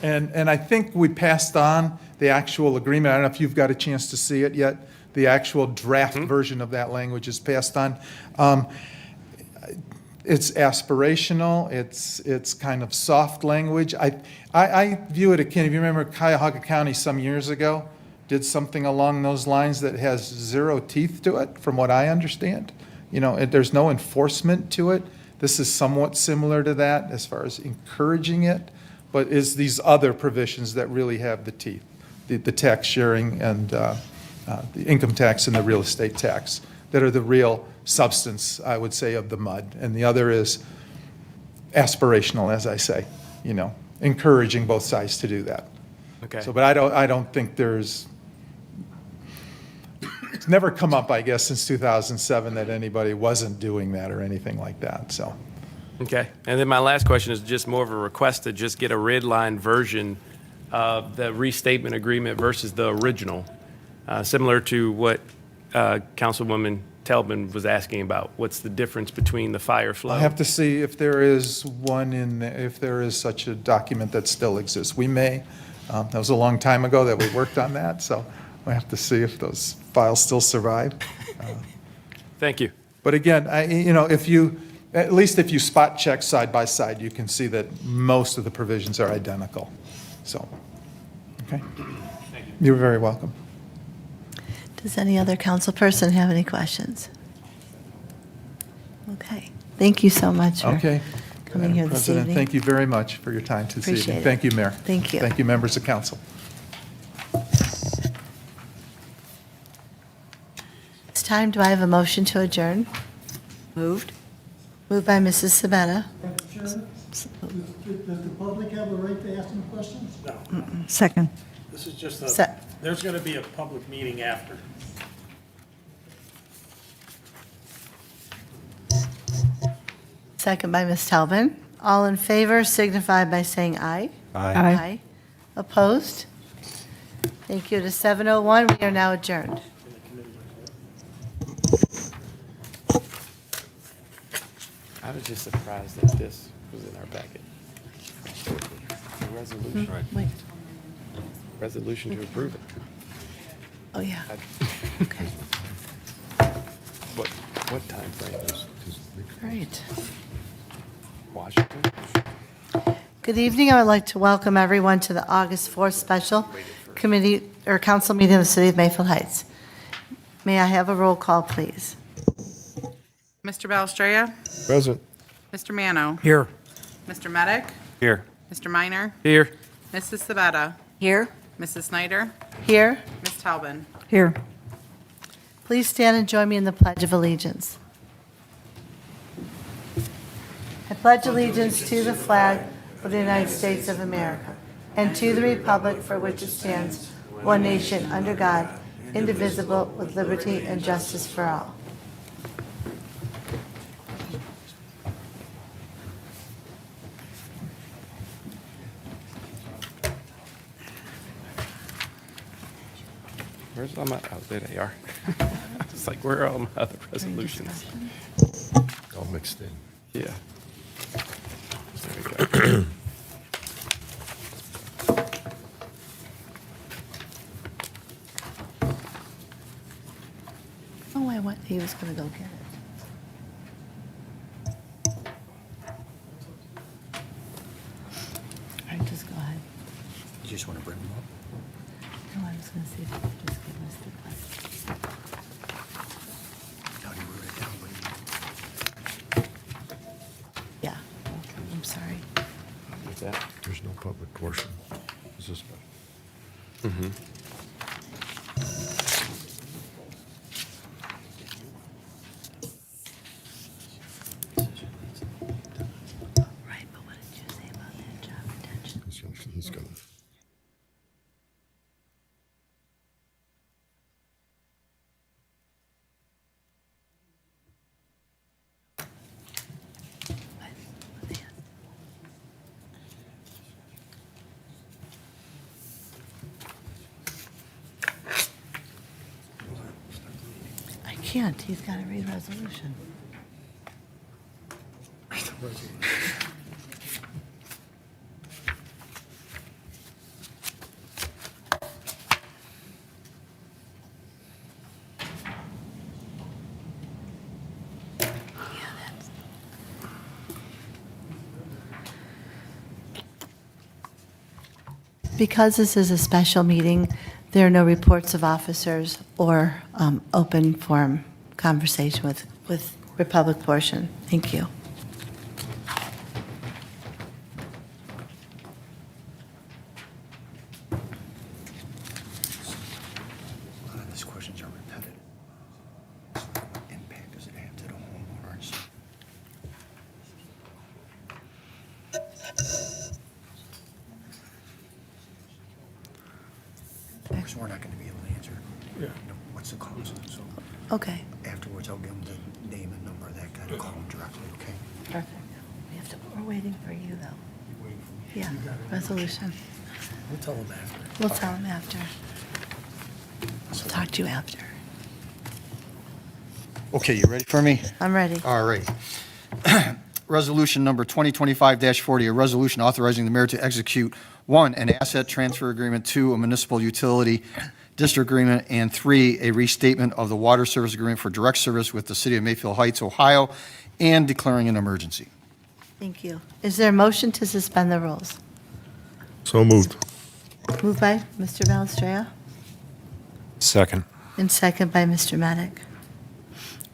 And I think we passed on the actual agreement. I don't know if you've got a chance to see it yet. The actual draft version of that language is passed on. It's aspirational. It's kind of soft language. I view it akin, if you remember Cuyahoga County some years ago did something along those lines that has 0 teeth to it, from what I understand. You know, there's no enforcement to it. This is somewhat similar to that as far as encouraging it, but is these other provisions that really have the teeth, the tax sharing and the income tax and the real estate tax, that are the real substance, I would say, of the mud. And the other is aspirational, as I say, you know, encouraging both sides to do that. Okay. So, but I don't think it's never come up, I guess, since 2007 that anybody wasn't doing that or anything like that, so. Okay. And then my last question is just more of a request to just get a red line version of the restatement agreement versus the original, similar to what Councilwoman Telbin was asking about. What's the difference between the fire flow? I have to see if there is one if there is such a document that still exists. We may, that was a long time ago that we worked on that, so we have to see if those files still survive. Thank you. But again, at least if you spot check side by side, you can see that most of the provisions are identical. So, okay? Thank you. You're very welcome. Does any other council person have any questions? Okay. Thank you so much for Okay. coming Madam here this President, evening. thank you very much for your time this Appreciate evening. it. Thank you, Mayor. Thank you. Thank you, members of council. It's time. Do I have a motion to adjourn? Moved? Moved by Mrs. Sabetta. Does the public have a right to ask them questions? Second. This is just Se- there's going to be a public meeting after. Second by Ms. Talbin. All in favor signify by saying aye. Aye. Opposed? Thank you. To 7:01, we are now adjourned. I was just surprised that this was in our packet. The resolution, Wait. resolution to approve it. Oh, yeah. Okay. What time frame is Great. Washington? Good evening. I would like to welcome everyone to the August 4th special committee or council meeting of the City of Mayfield Heights. May I have a roll call, please? Mr. Belstraya, Present. Mr. Mano, Here. Mr. Medic, Here. Mr. Minor, Here. Mrs. Sabetta, Here? Mrs. Snyder, Here, Ms. Talbin. Here. please stand and join me in the Pledge of Allegiance. I pledge allegiance to the flag of the United States of America and to the republic for which it stands, one nation, under God, indivisible, with liberty and justice for all. Where's all my, oh, there they are. It's like, where are all my other resolutions? All mixed in. Yeah. There we go. Oh, I went, he was going to go get it. All right, just go ahead. You just want to bring them up? No, I was going to see if you could just give us the pledge. How do you wrote it down? What do you- Yeah, okay, I'm sorry. What's that? There's no public portion. This is Right, but what did you say about that job retention? he's gonna. I can't, he's got to read resolution. Because this is a special meeting, there are no reports of officers or open forum conversation with Republic portion. Thank you. A lot of these questions are repetitive. So what impact does it have to the homeowners? Because we're not going to be able to answer, you know, what's the cost. So Okay, afterwards, I'll give them the name and number of that guy to call them directly, okay? perfect. We're waiting for you, though. Yeah, resolution. We'll tell them after. We'll tell him after. We'll talk to you after. Okay, you ready for me? I'm ready. All right. Resolution number 2025-40, a resolution authorizing the mayor to execute, 1, an asset transfer agreement, 2, a municipal utility district agreement, and 3, a restatement of the water service agreement for direct service with the city of Mayfield Heights, Ohio, and declaring an emergency. Thank you. Is there a motion to suspend the rules? So moved. Moved by Mr. Balestrea Second. and second by Mr. Maddock.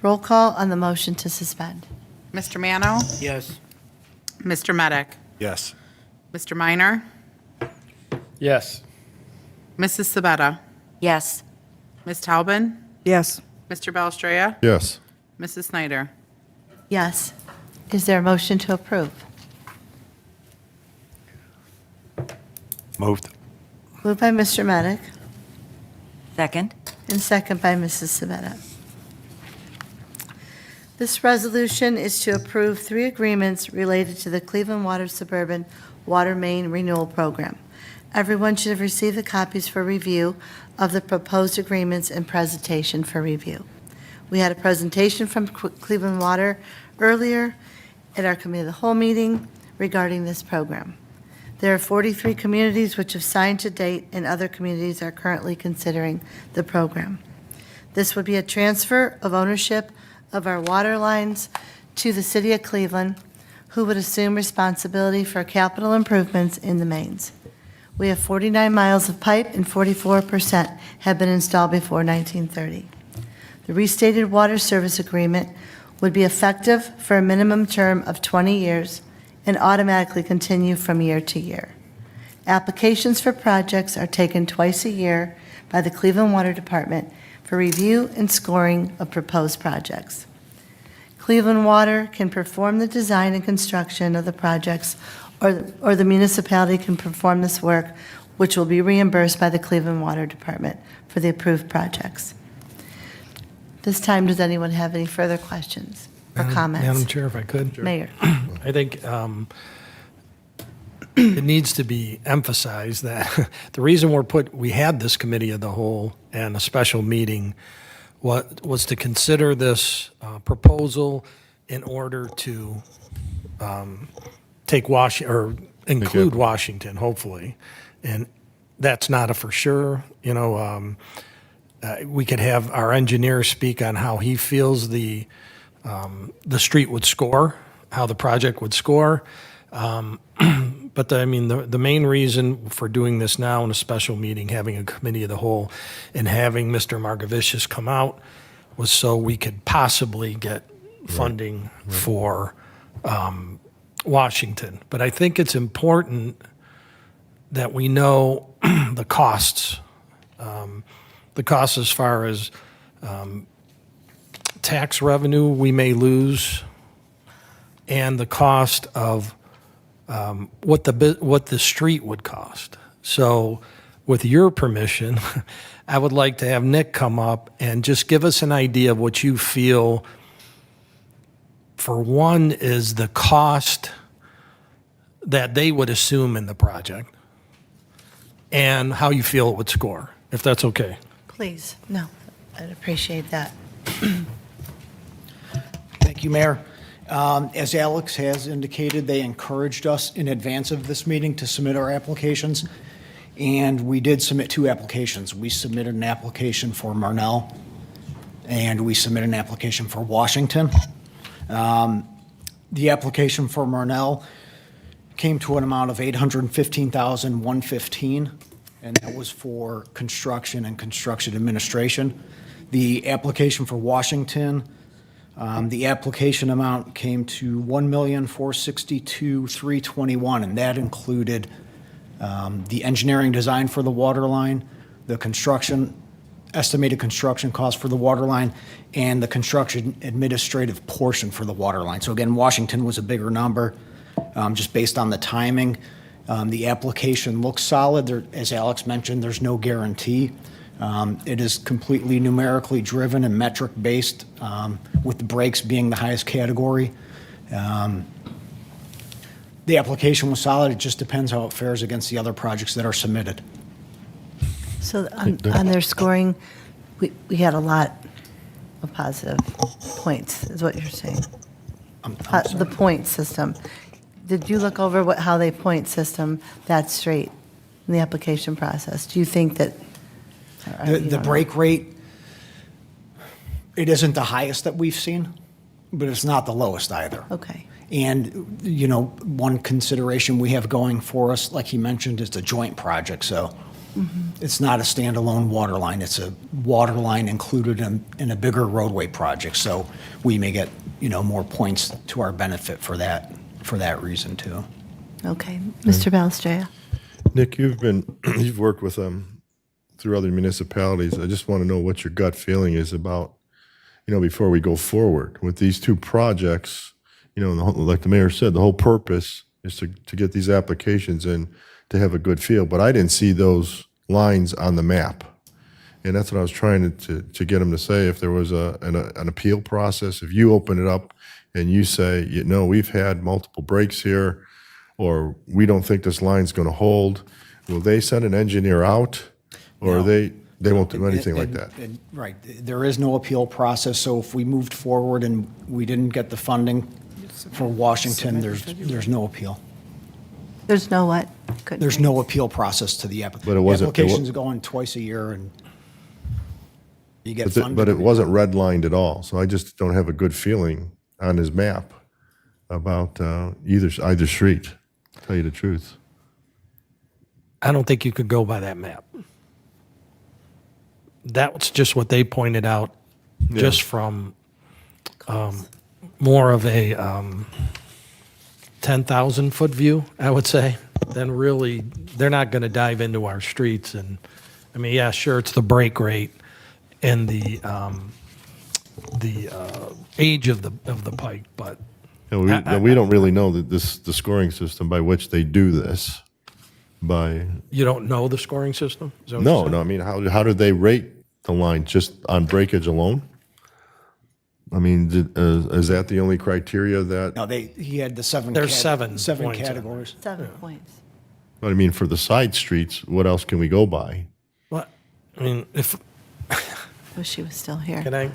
Roll call on the motion to suspend. Mr. Mano, Yes. Mr. Medic, Yes. Mr. Minor, Yes. Mrs. Sabetta, Yes. Ms. Talbin, Yes. Mr. Belstraya, Yes. Mrs. Snyder. Yes. Is there a motion to approve? Moved. Moved by Mr. Maddock Second? and second by Mrs. Sabetta. This resolution is to approve 3 agreements related to the Cleveland Water Suburban Water Main Renewal Program. Everyone should have received the copies for review of the proposed agreements and presentation for review. We had a presentation from Cleveland Water earlier at our Committee of the Whole meeting regarding this program. There are 43 communities which have signed to date, and other communities are currently considering the program. This would be a transfer of ownership of our water lines to the City of Cleveland, who would assume responsibility for capital improvements in the mains. We have 49 miles of pipe, and 44% have been installed before 1930. The restated water service agreement would be effective for a minimum term of 20 years and automatically continue from year to year. Applications for projects are taken twice a year by the Cleveland Water Department for review and scoring of proposed projects. Cleveland Water can perform the design and construction of the projects, or the municipality can perform this work, which will be reimbursed by the Cleveland Water Department for the approved projects. This time, does anyone have any further questions or comments? Madam Chair, if I could. Mayor. I think it needs to be emphasized that the reason we had this committee of the whole and a special meeting was to consider this proposal in order to include Washington, hopefully. And that's not a for sure, we could have our engineer speak on how he feels the street would score, how the project would score. But the main reason for doing this now in a special meeting, having a committee of the whole, and having Mr. Margevicius come out was so we could possibly get funding for Washington. But I think it's important that we know the costs. The costs as far as tax revenue we may lose, and the cost of what the street would cost. So with your permission, I would like to have Nick come up and just give us an idea of what you feel, for one, is the cost that they would assume in the project, and how you feel it would score, if that's okay. Please, no, I'd appreciate that. Thank you, Mayor. As Alex has indicated, they encouraged us in advance of this meeting to submit our applications, and we did submit 2 applications. We submitted an application for Marnell, and we submitted an application for Washington. The application for Marnell came to an amount of $815,115, and that was for construction and construction administration. The application for Washington, the application amount came to $1,462,321, and that included the engineering design for the water line, the estimated construction cost for the water line, and the construction administrative portion for the water line. So again, Washington was a bigger number, just based on the timing. The application looks solid. As Alex mentioned, there's no guarantee. It is completely numerically driven and metric-based, with the breaks being the highest category. The application was solid. It just depends how it fares against the other projects that are submitted. So on their scoring, we had a lot of positive points, is what you're saying. The point system. Did you look over how they point system that straight in the application process? Do you think that? The break rate, it isn't the highest that we've seen, but it's not the lowest either. Okay. And, one consideration we have going for us, like he mentioned, is a joint project. So it's not a standalone water line. It's a water line included in a bigger roadway project. So we may get, more points to our benefit for that reason too. Okay. Mr. Balestria. Nick, you've worked with through other municipalities. I just want to know what your gut feeling is about, before we go forward with these 2 projects. Like the mayor said, the whole purpose is to get these applications in to have a good feel. But I didn't see those lines on the map, and that's what I was trying to get them to say. If there was an appeal process, if you open it up and you say, we've had multiple breaks here, or we don't think this line's going to hold, will they send an engineer out? Or No. they won't do anything like that? Right. There is no appeal process. So if we moved forward and we didn't get the funding for Washington, there's no appeal. There's no what? There's no appeal process to the application. But it wasn't- Applications go in twice a year, and you get funded. But it wasn't redlined at all, so I just don't have a good feeling on his map about either street, to tell you the truth. I don't think you could go by that map. That's just what they pointed out, just from more of a 10,000 foot view, I would say, than really, they're not going to dive into our streets. And I mean, yeah, sure, it's the break rate and the age of the pipe, but We don't really know that the scoring system by which they do this. you don't know the scoring system? Is that what you're No, saying? no, I mean, how do they rate the line, just on breakage alone? I mean, is that the only criteria that, No, he had the seven. There's seven Seven points on there. categories. 7 points. I mean, for the side streets, what else can we go by? What? I mean, if, Wish she was still here. can I?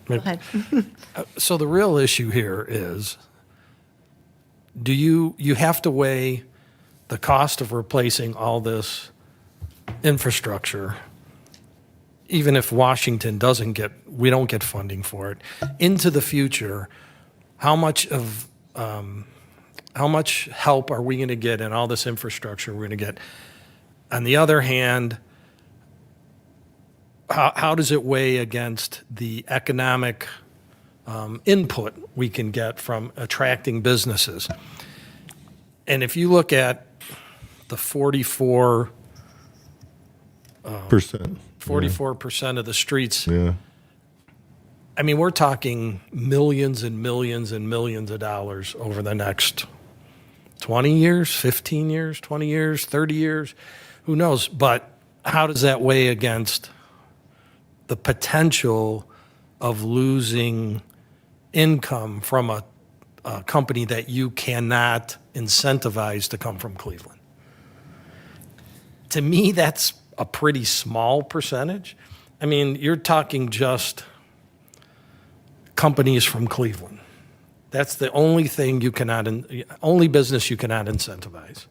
Go ahead. So the real issue here is, do you have to weigh the cost of replacing all this infrastructure, even if Washington we don't get funding for it, into the future? How much help are we going to get in all this infrastructure we're going to get? On the other hand, how does it weigh against the economic input we can get from attracting businesses? And if you look at the 44% of the streets, Yeah. I mean, we're talking millions and millions and millions of dollars over the next 20 years, 15 years, 20 years, 30 years, who knows? But how does that weigh against the potential of losing income from a company that you cannot incentivize to come from Cleveland? To me, that's a pretty small percentage. I mean, you're talking just companies from Cleveland. That's the only thing only business you cannot incentivize.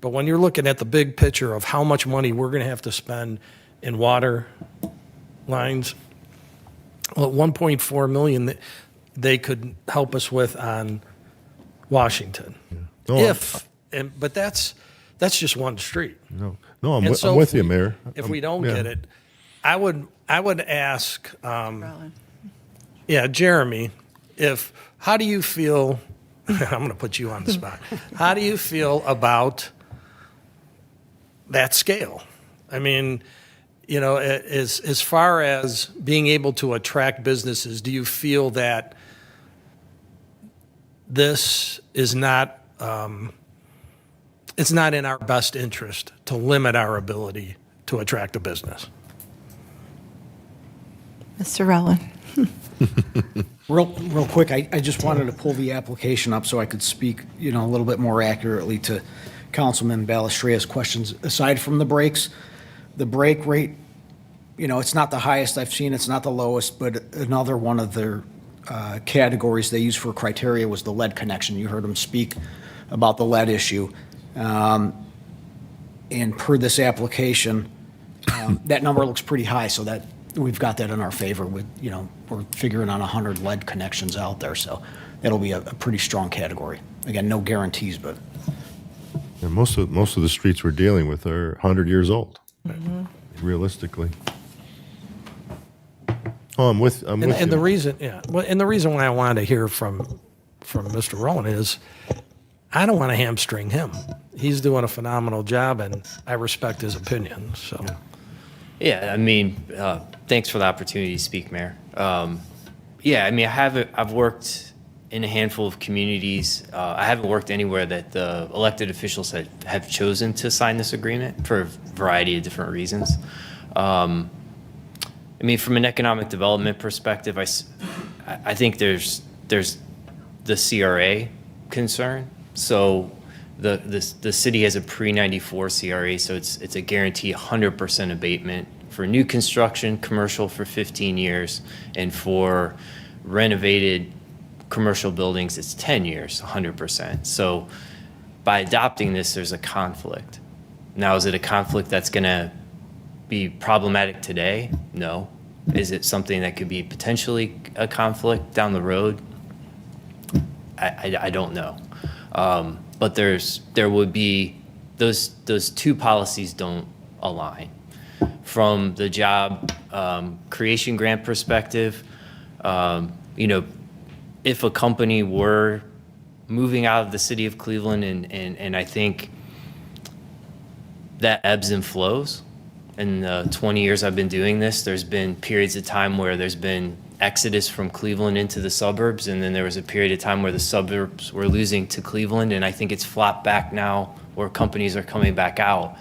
But when you're looking at the big picture of how much money we're going to have to spend in water lines, well, 1.4 million they could help us with on Washington. No, But that's just one street. No, And I'm so with you, Mayor. If we don't get it, I would ask, Rowan. Jeremy, how do you feel? I'm going to put you on the spot. How do you feel about that scale? I mean, as far as being able to attract businesses, do you feel that this is not? It's not in our best interest to limit our ability to attract a business. Mr. Rowan. Real quick, I just wanted to pull the application up so I could speak, a little bit more accurately to Councilman Balestrea's questions. Aside from the breaks, the break rate, it's not the highest I've seen, it's not the lowest, but another one of their categories they used for criteria was the lead connection. You heard them speak about the lead issue. And per this application, that number looks pretty high, so that we've got that in our favor with, we're figuring on 100 lead connections out there, so that'll be a pretty strong category. Again, no guarantees, but. And most of the streets we're dealing with are 100 years old, realistically. Oh, I'm with And you. the reason, and the reason why I wanted to hear from Mr. Rowan is I don't want to hamstring him. He's doing a phenomenal job, and I respect his opinion. So, Yeah, I mean, thanks for the opportunity to speak, Mayor. I've worked in a handful of communities. I haven't worked anywhere that the elected officials have chosen to sign this agreement for a variety of different reasons. From an economic development perspective, I think there's the CRA concern. So the city has a pre-94 CRA, so it's a guarantee 100% abatement for new construction, commercial for 15 years, and for renovated commercial buildings, it's 10 years, 100%. So by adopting this, there's a conflict. Now, is it a conflict that's going to be problematic today? No. Is it something that could be potentially a conflict down the road? I don't know. But there would be those two policies don't align. From the job creation grant perspective, if a company were moving out of the city of Cleveland, and I think that ebbs and flows. In the 20 years I've been doing this, there's been periods of time where there's been exodus from Cleveland into the suburbs, and then there was a period of time where the suburbs were losing to Cleveland, and I think it's flat back now where companies are coming back out.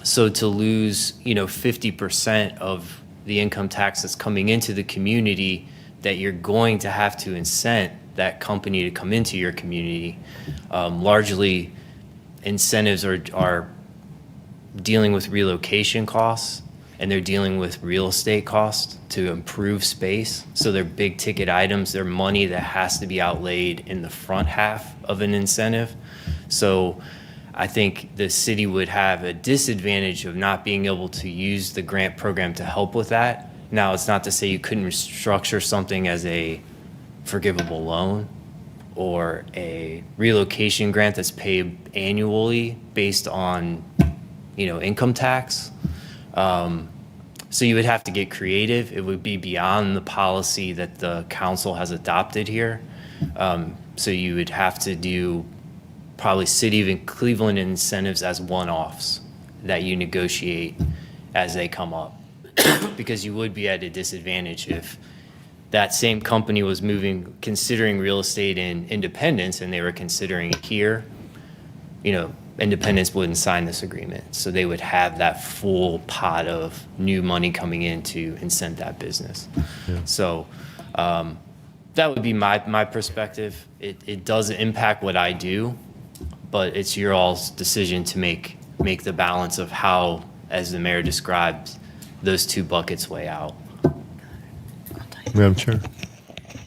So to lose, 50% of the income tax that's coming into the community, that you're going to have to incent that company to come into your community. Largely, incentives are dealing with relocation costs, and they're dealing with real estate costs to improve space. So they're big ticket items. They're money that has to be outlaid in the front half of an incentive. So I think the city would have a disadvantage of not being able to use the grant program to help with that. Now, it's not to say you couldn't structure something as a forgivable loan or a relocation grant that's paid annually based on, income tax. So you would have to get creative. It would be beyond the policy that the council has adopted here. So you would have to do probably City of Cleveland incentives as one-offs that you negotiate as they come up. Because you would be at a disadvantage if that same company was considering real estate in Independence, and they were considering it here, Independence wouldn't sign this agreement. So they would have that full pot of new money coming in to incent that business. So that would be my perspective. It doesn't impact what I do, but it's your all's decision to make the balance of how, as the mayor described, those two buckets weigh out. Madam Chair.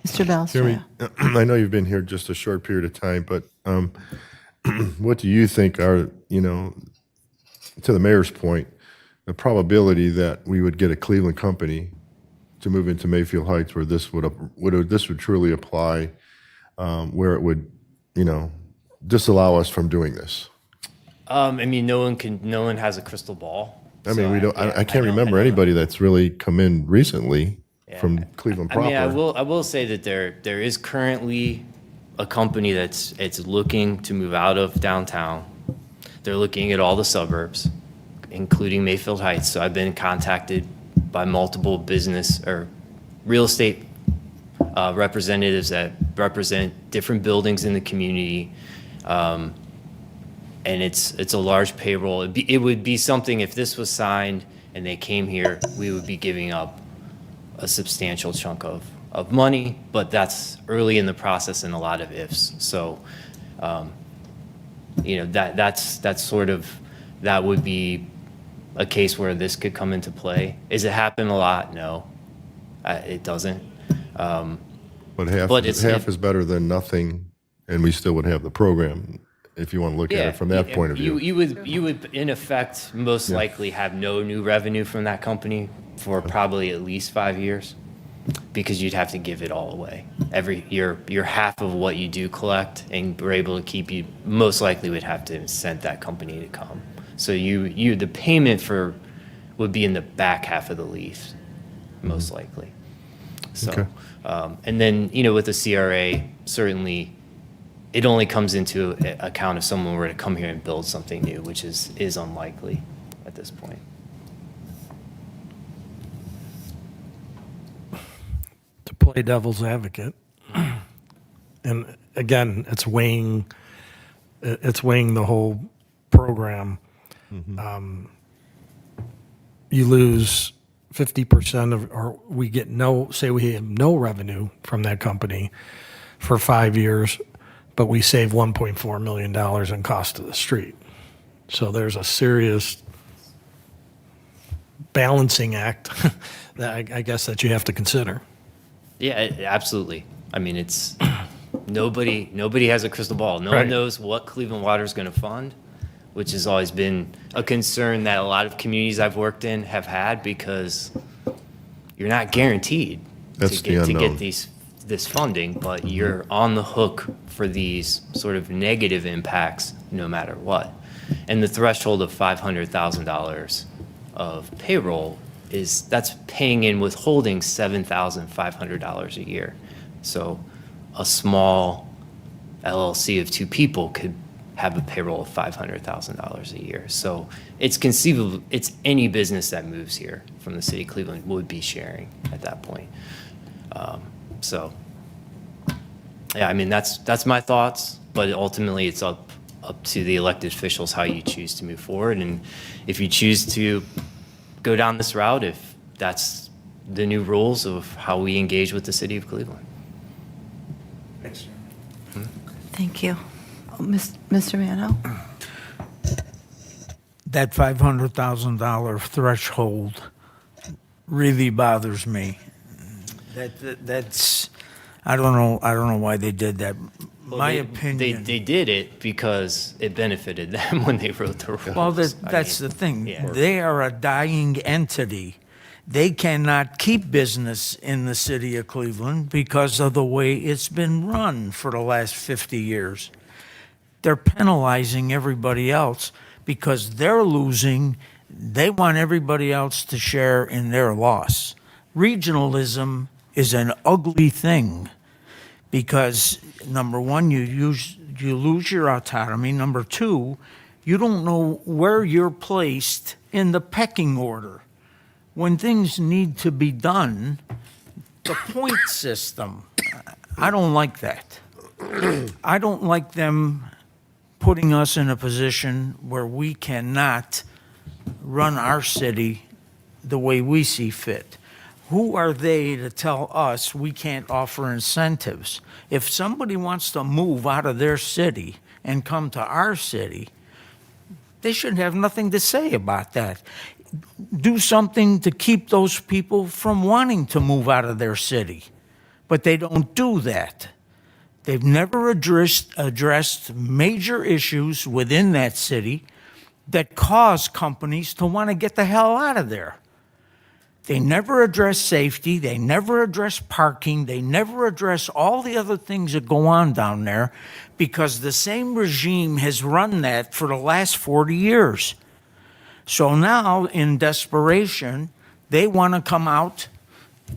Mr. Beltran. Jeremy, I know you've been here just a short period of time, but what do you think are, to the mayor's point, the probability that we would get a Cleveland company to move into Mayfield Heights where this would truly apply, where it would, disallow us from doing this? No one has a crystal ball. I mean, I can't remember anybody that's really come in recently from Cleveland proper. I will say that there is currently a company it's looking to move out of downtown. They're looking at all the suburbs, including Mayfield Heights. So I've been contacted by multiple business or real estate representatives that represent different buildings in the community. And it's a large payroll. It would be something, if this was signed and they came here, we would be giving up a substantial chunk of money, but that's early in the process and a lot of ifs. So, that would be a case where this could come into play. Does it happen a lot? No, it doesn't. But half is better than nothing, and we still would have the program, if you want to look at it from that point of view. You would in effect most likely have no new revenue from that company for probably at least 5 years, because you'd have to give it all away. Your half of what you do collect and we're able to keep, you most likely would have to incent that company to come. So the payment would be in the back half of the lease, most likely. So, Okay. And then, with the CRA, certainly it only comes into account if someone were to come here and build something new, which is unlikely at this point. To play devil's advocate, and again, it's weighing the whole program. You lose 50% of, or we get say we have no revenue from that company for 5 years, but we save $1.4 million in cost of the street. So there's a serious balancing act that I guess that you have to consider. Yeah, absolutely. I mean, it's nobody has a crystal ball. No Right. one knows what Cleveland Water is going to fund, which has always been a concern that a lot of communities I've worked in have had, because you're not guaranteed That's to the get unknown. this funding, but you're on the hook for these sort of negative impacts no matter what. And the threshold of $500,000 of payroll that's paying in withholding $7,500 a year. So a small LLC of 2 people could have a payroll of $500,000 a year. So it's conceivable, it's any business that moves here from the city of Cleveland would be sharing at that point. So, yeah, I mean, that's my thoughts, but ultimately it's up to the elected officials how you choose to move forward. And if you choose to go down this route, if that's the new rules of how we engage with the city of Cleveland. Thanks. Thank you. Oh, Mr. Mano? That $500,000 threshold really bothers me. That's, I don't know why they did that. Well, My they- opinion. They did it because it benefited them when they wrote the rules. Well, I that's mean, the thing. yeah. They are a dying entity. They cannot keep business in the city of Cleveland because of the way it's been run for the last 50 years. They're penalizing everybody else because they're losing. They want everybody else to share in their loss. Regionalism is an ugly thing because, number one, you lose your autonomy. Number two, you don't know where you're placed in the pecking order. When things need to be done, the point system, I don't like that. I don't like them putting us in a position where we cannot run our city the way we see fit. Who are they to tell us we can't offer incentives? If somebody wants to move out of their city and come to our city, they should have nothing to say about that. Do something to keep those people from wanting to move out of their city. But they don't do that. They've never addressed major issues within that city that cause companies to want to get the hell out of there. They never address safety. They never address parking. They never address all the other things that go on down there because the same regime has run that for the last 40 years. So now, in desperation, they want to come out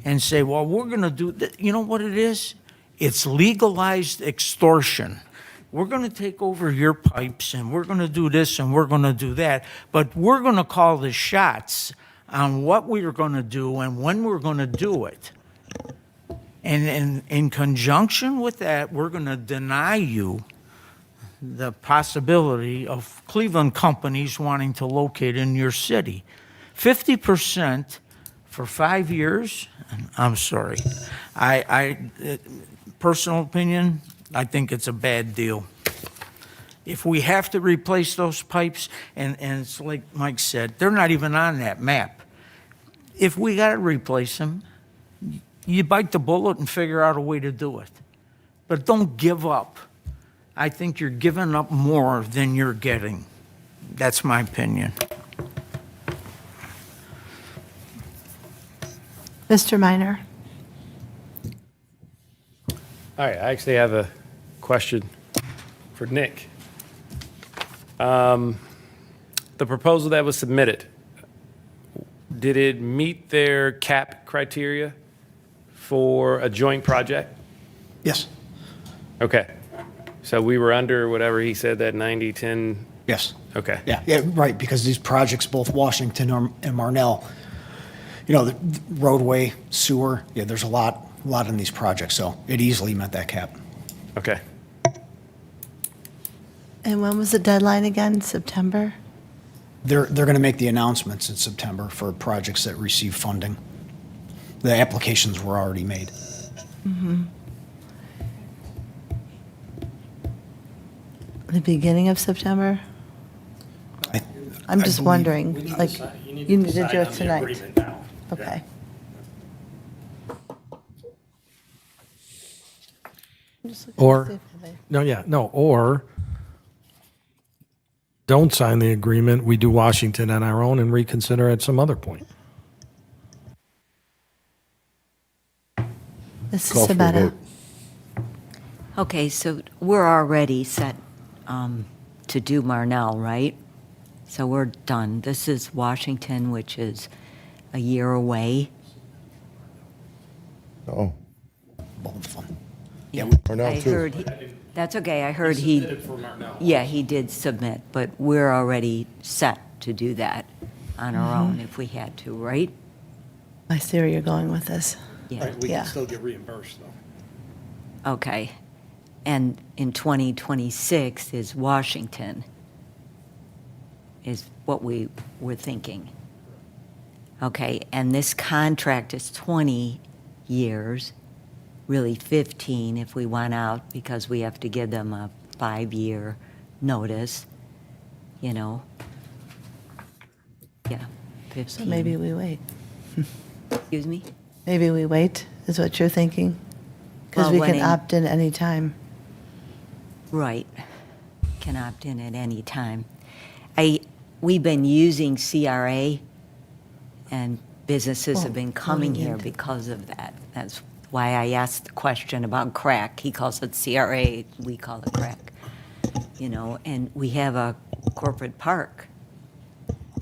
and say, well, we're going to do that. You know what it is? It's legalized extortion. We're going to take over your pipes and we're going to do this and we're going to do that. But we're going to call the shots on what we're going to do and when we're going to do it. And in conjunction with that, we're going to deny you the possibility of Cleveland companies wanting to locate in your city. 50% for 5 years, I'm sorry. Personal opinion, I think it's a bad deal. If we have to replace those pipes, and it's like Mike said, they're not even on that map. If we got to replace them, you bite the bullet and figure out a way to do it. But don't give up. I think you're giving up more than you're getting. That's my opinion. Mr. Minor? All right, I actually have a question for Nick. The proposal that was submitted, did it meet their cap criteria for a joint project? Yes, Okay. So we were under whatever he said, that 90-10? yes. Okay. Yeah, right, because these projects, both Washington and Marnell, the roadway, sewer, there's a lot in these projects, so it easily met that cap. Okay. And when was the deadline again? September? They're going to make the announcements in September for projects that receive funding. The applications were already made. The beginning of September? I'm I just believe- wondering, We need to like, sign- you need need to to sign do on it the tonight? agreement now. Okay. I'm just looking to Or- see if they- or don't sign the agreement, we do Washington on our own and reconsider at some other point. Mrs. Call for a Sabetta? vote. Okay, so we're already set to do Marnell, right? So we're done. This is Washington, which is a year away. Oh, Both of them. Yeah, Marnell I too. heard, that's okay, I heard he, yeah, he did submit, but we're already set to do that on our own if we had to, right? I see where you're going with this. Yeah, We Yeah. can still get reimbursed, though. okay. And in 2026 is Washington, is what we were thinking. Okay, and this contract is 20 years, really 15 if we want out, because we have to give them a 5-year notice, you know? Yeah, 15. So maybe we wait. Excuse me? Maybe we wait, is what you're thinking? Because Well, we when can opt in anytime. Right. Can opt in at any time. We've been using CRA, and businesses have been coming here because of that. That's why I asked the question about crack. He calls it CRA, we call it crack. You know, and we have a corporate park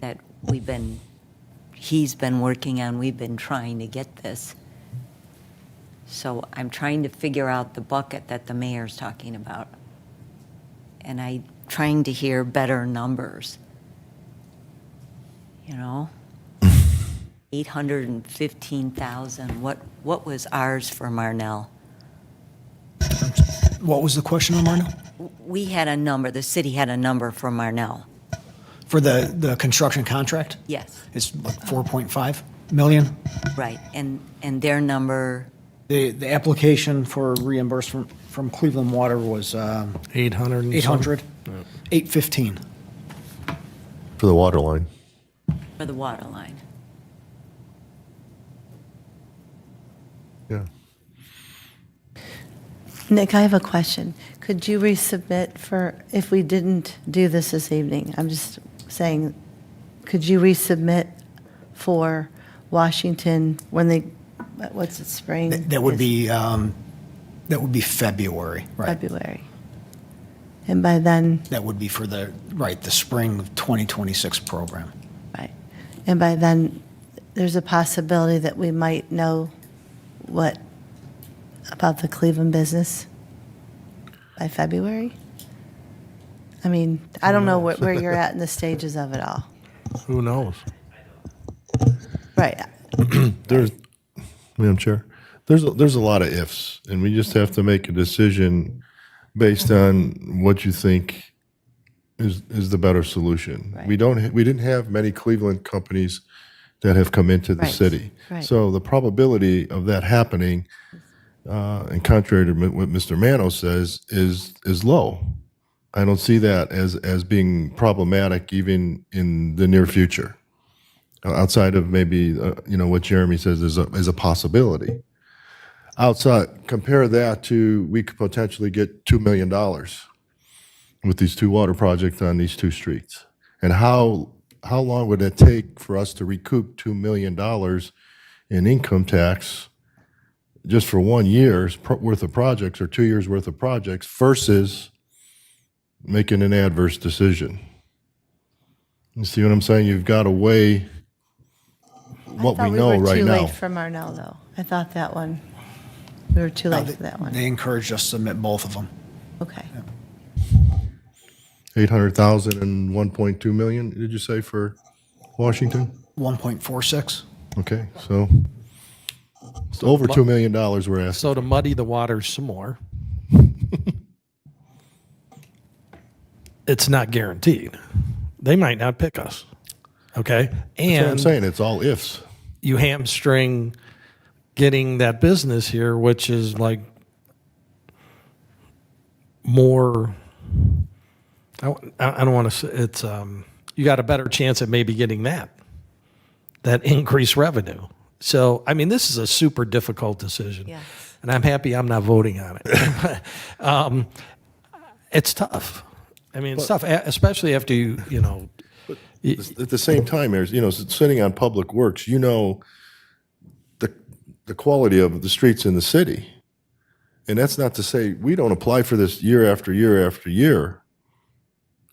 that he's been working on, we've been trying to get this. So I'm trying to figure out the bucket that the mayor's talking about. And I'm trying to hear better numbers. You know? 815,000. What was ours for Marnell? What was the question on Marnell? We had a number, the city had a number for Marnell. For the construction contract? Yes, It's like 4.5 million. right. And their number, The application for reimbursement from Cleveland Water was 800 and 800, 815. For the water line. for the water line. Yeah. Nick, I have a question. Could you resubmit if we didn't do this evening? I'm just saying, could you resubmit for Washington when what's it, spring? That would be February, right? February. And by then, That would be for the spring of 2026 program. right, and by then, there's a possibility that we might know about the Cleveland business by February? I mean, I don't know where you're at in the stages of it all. Who knows? Right. There's, Madam Chair, there's a lot of ifs, and we just have to make a decision based on what you think is the better solution. Right. We didn't have many Cleveland companies that have come into the Right, city. right. So the probability of that happening, and contrary to what Mr. Mano says, is low. I don't see that as being problematic even in the near future. Outside of maybe, what Jeremy says is a possibility. Compare that to, we could potentially get $2 million with these two water projects on these two streets. And how long would it take for us to recoup $2 million in income tax just for 1 year's worth of projects or 2 years' worth of projects versus making an adverse decision? You see what I'm saying? You've got to weigh what we know right I thought we were too now. late for Marnell, though. I thought that one, we were too late for that one. They encouraged us to submit both of them. Okay. 800,000 and 1.2 million, did you say, for Washington? 1.46. Okay, so it's over $2 million we're asking. So to muddy the waters some more, it's not guaranteed. They might not pick us. Okay? That's what And I'm saying, it's all ifs. you hamstring getting that business here, which is like more. I don't want to say it's. You got a better chance at maybe getting that increased revenue. So I mean, this is a super difficult decision, Yes. and I'm happy I'm not voting on it. It's tough. I mean, it's tough, especially after you. At the same time, there's, sitting on Public Works, the quality of the streets in the city. And that's not to say we don't apply for this year after year after year.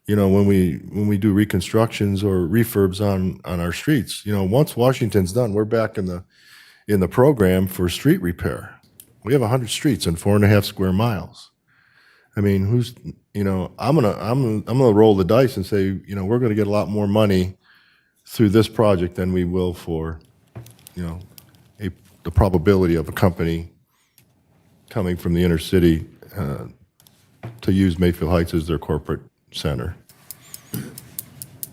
when we do reconstructions or refurbs on our streets, once Washington's done, we're back in the program for street repair. We have 100 streets and 4.5 square miles. I mean, I'm gonna roll the dice and say, we're gonna get a lot more money through this project than we will for, the probability of a company coming from the inner city to use Mayfield Heights as their corporate center.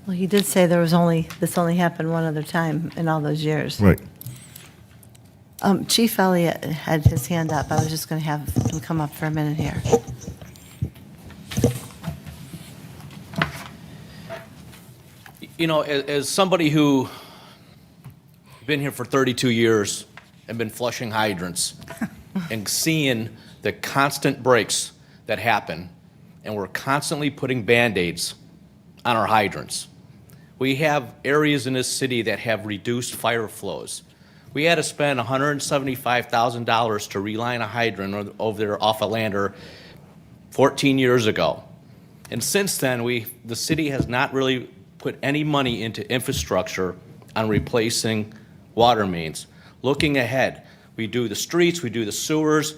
Well, he did say this only happened one other time in all those years. Right. Chief Elliott had his hand up. I was just going to have him come up for a minute here. As somebody who been here for 32 years and been flushing hydrants and seeing the constant breaks that happen, and we're constantly putting Band-Aids on our hydrants. We have areas in this city that have reduced fire flows. We had to spend $175,000 to reline a hydrant over there off of Lander 14 years ago. And since then, the city has not really put any money into infrastructure on replacing water mains. Looking ahead, we do the streets, we do the sewers,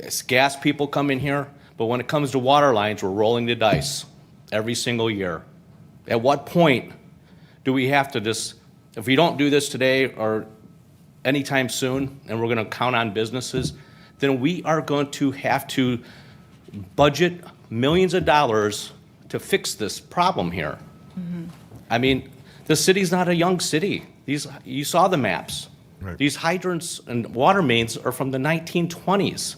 as gas people come in here, but when it comes to water lines, we're rolling the dice every single year. At what point do we have to if we don't do this today or anytime soon, and we're gonna count on businesses, then we are going to have to budget millions of dollars to fix this problem here. I mean, the city's not a young city. You saw the maps. Right. These hydrants and water mains are from the 1920s.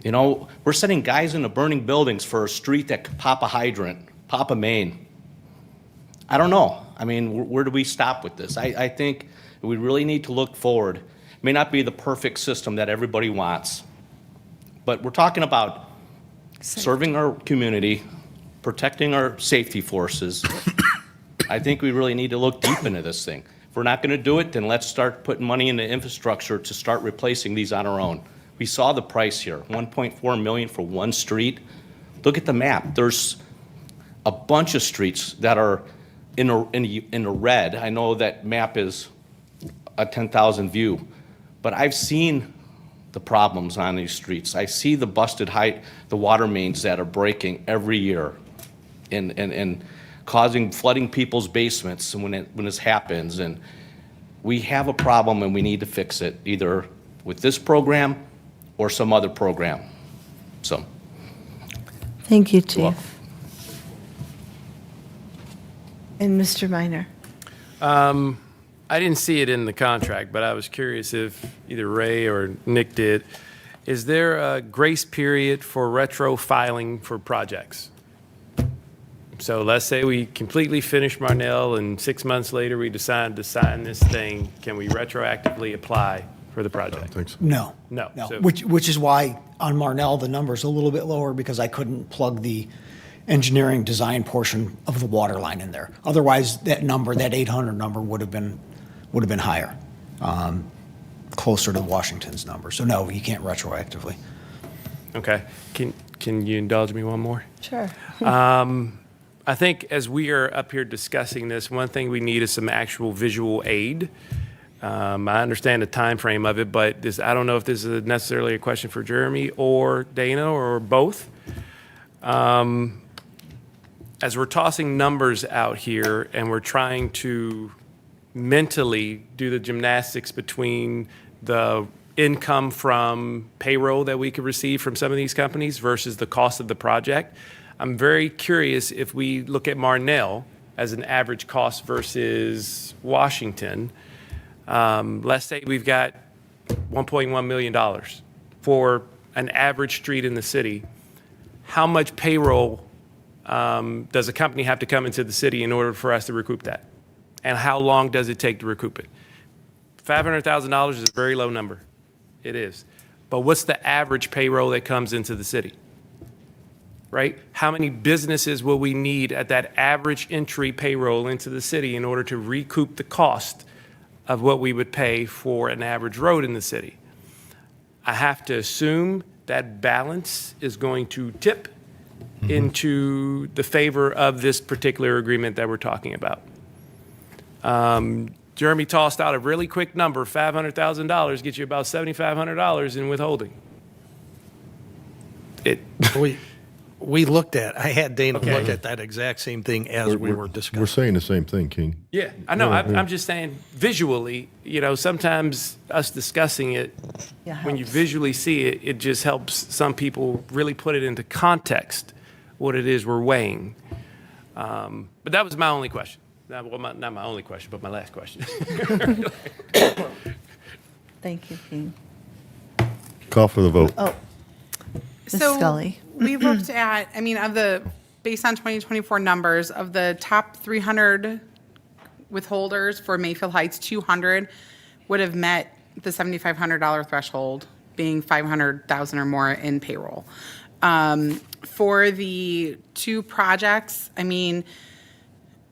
We're sending guys into burning buildings for a street that could pop a hydrant, pop a main. I don't know. I mean, where do we stop with this? I think we really need to look forward. It may not be the perfect system that everybody wants, but we're talking about serving our community, protecting our safety forces. I think we really need to look deep into this thing. If we're not going to do it, then let's start putting money into infrastructure to start replacing these on our own. We saw the price here, $1.4 million for one street. Look at the map. There's a bunch of streets that are in the red. I know that map is a 10,000 view, but I've seen the problems on these streets. I see the busted the water mains that are breaking every year and flooding people's basements when this happens. And we have a problem and we need to fix it, either with this program or some other program. So. Thank you, You're welcome. Chief. And Mr. Minor? I didn't see it in the contract, but I was curious if either Ray or Nick did. Is there a grace period for retro filing for projects? So let's say we completely finish Marnell and 6 months later we decide to sign this thing. Can we retroactively apply for the project? Thanks. No. No. So- Which is why on Marnell, the number's a little bit lower because I couldn't plug the engineering design portion of the water line in there. Otherwise, that number, that 800 number would have been higher, closer to Washington's number. So no, you can't retroactively. Okay. Can you indulge me one more? Sure. I think as we are up here discussing this, one thing we need is some actual visual aid. I understand the time frame of it, but I don't know if this is necessarily a question for Jeremy or Dana or both. As we're tossing numbers out here and we're trying to mentally do the gymnastics between the income from payroll that we could receive from some of these companies versus the cost of the project, I'm very curious if we look at Marnell as an average cost versus Washington. Let's say we've got $1.1 million for an average street in the city. How much payroll does a company have to come into the city in order for us to recoup that? And how long does it take to recoup it? $500,000 is a very low number. It is. But what's the average payroll that comes into the city? Right? How many businesses will we need at that average entry payroll into the city in order to recoup the cost of what we would pay for an average road in the city? I have to assume that balance is going to tip into the favor of this particular agreement that we're talking about. Jeremy tossed out a really quick number, $500,000 gets you about $7,500 in withholding. We looked at, I had Dana Okay. look at that exact same thing as we were We're discussing. saying the same thing, King. Yeah, I know. I'm just saying visually, sometimes us discussing it, Yeah, when you helps. visually see it, it just helps some people really put it into context, what it is we're weighing. But that was my only question. Well, not my only question, but my last question. Thank you, King. Call for the vote. Oh, Ms. So Scully. we looked at, based on 2024 numbers, of the top 300 withholders for Mayfield Heights, 200 would have met the $7,500 threshold, being 500,000 or more in payroll. For the two projects,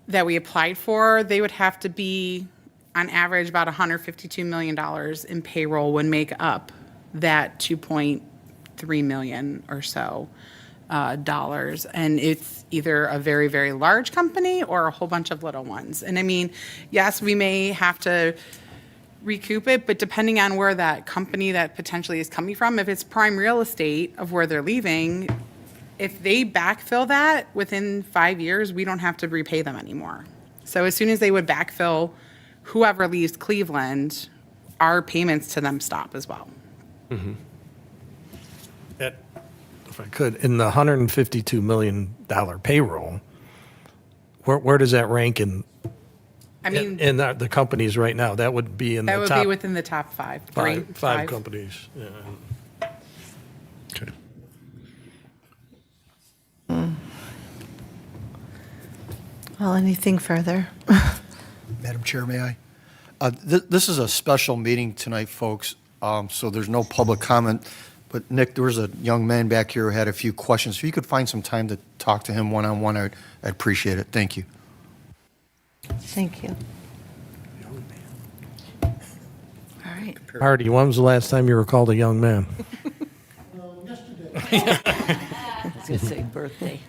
that we applied for, they would have to be, on average, about $152 million in payroll would make up that 2.3 million or so dollars. And it's either a very, very large company or a whole bunch of little ones. And yes, we may have to recoup it, but depending on where that company that potentially is coming from, if it's prime real estate of where they're leaving, if they backfill that within 5 years, we don't have to repay them anymore. So as soon as they would backfill whoever leaves Cleveland, our payments to them stop as well. If I could, in the $152 million payroll, where does that rank in the companies right now? That would be in That the would top be within the top five. five companies. Yeah. Okay. Well, anything further? Madam Chair, may I? This is a special meeting tonight, folks, so there's no public comment. But Nick, there was a young man back here who had a few questions. If you could find some time to talk to him one-on-one, I'd appreciate it. Thank you. Thank you. All right. Artie, when was the last time you were called a young man? Yesterday. I was going to say birthday.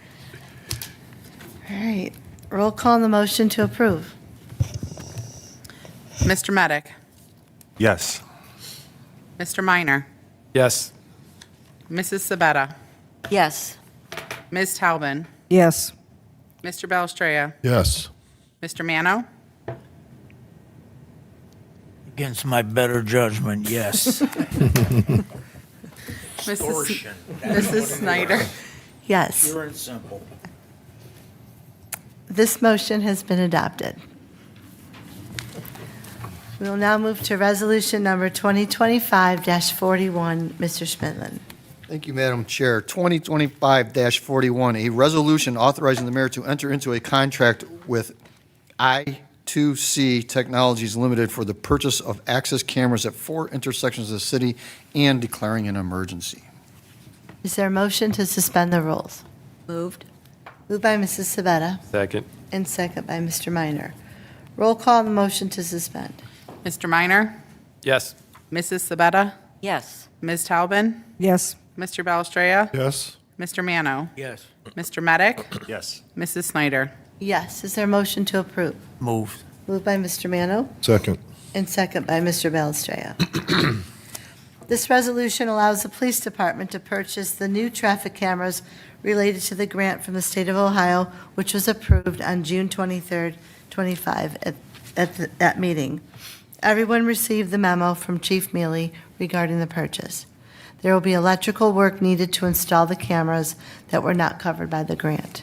All right. Roll call on the motion to approve. Mr. Medic, Yes. Mr. Minor, Yes. Mrs. Sabetta, Yes. Ms. Talbin, Yes. Mr. Belstraya, Yes. Mr. Mano, Against my better judgment, yes. Mrs. Snyder. Yes. Pure and simple. This motion has been adopted. We will now move to resolution number 2025-41. Mr. Schmidlin. Thank you, Madam Chair. 2025-41, a resolution authorizing the mayor to enter into a contract with I2C Technologies Limited for the purchase of access cameras at 4 intersections of the city and declaring an emergency. Is there a motion to suspend the rules? Moved. Moved by Mrs. Sabetta Second. and second by Mr. Minor. Roll call on the motion to suspend. Mr. Minor, Yes. Mrs. Sabetta, Yes. Ms. Talbin, Yes. Mr. Belstraya, Yes. Mr. Mano, Yes. Mr. Medic, Yes. Mrs. Snyder. Yes. Is there a motion to approve? Moved. Moved by Mr. Mano Second. and second by Mr. Belstraya. This resolution allows the police department to purchase the new traffic cameras related to the grant from the state of Ohio, which was approved on June 23rd, 25 at that meeting. Everyone received the memo from Chief Mealy regarding the purchase. There will be electrical work needed to install the cameras that were not covered by the grant.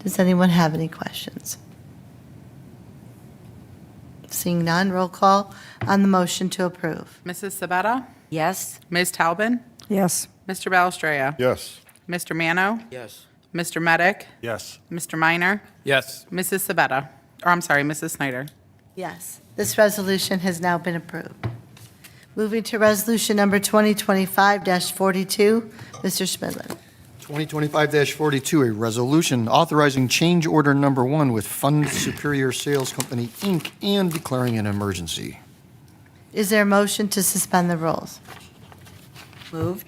Does anyone have any questions? Seeing none, roll call on the motion to approve. Mrs. Sabetta, Yes. Ms. Talbin, Yes. Mr. Belstraya, Yes. Mr. Mano, Yes. Mr. Medic, Yes. Mr. Minor, Yes. Mrs. Sabetta, or I'm sorry, Mrs. Snyder. Yes, this resolution has now been approved. Moving to resolution number 2025-42, Mr. Schmidlin. 2025-42, a resolution authorizing change order number 1 with Fund Superior Sales Company, Inc., and declaring an emergency. Is there a motion to suspend the rules? Moved.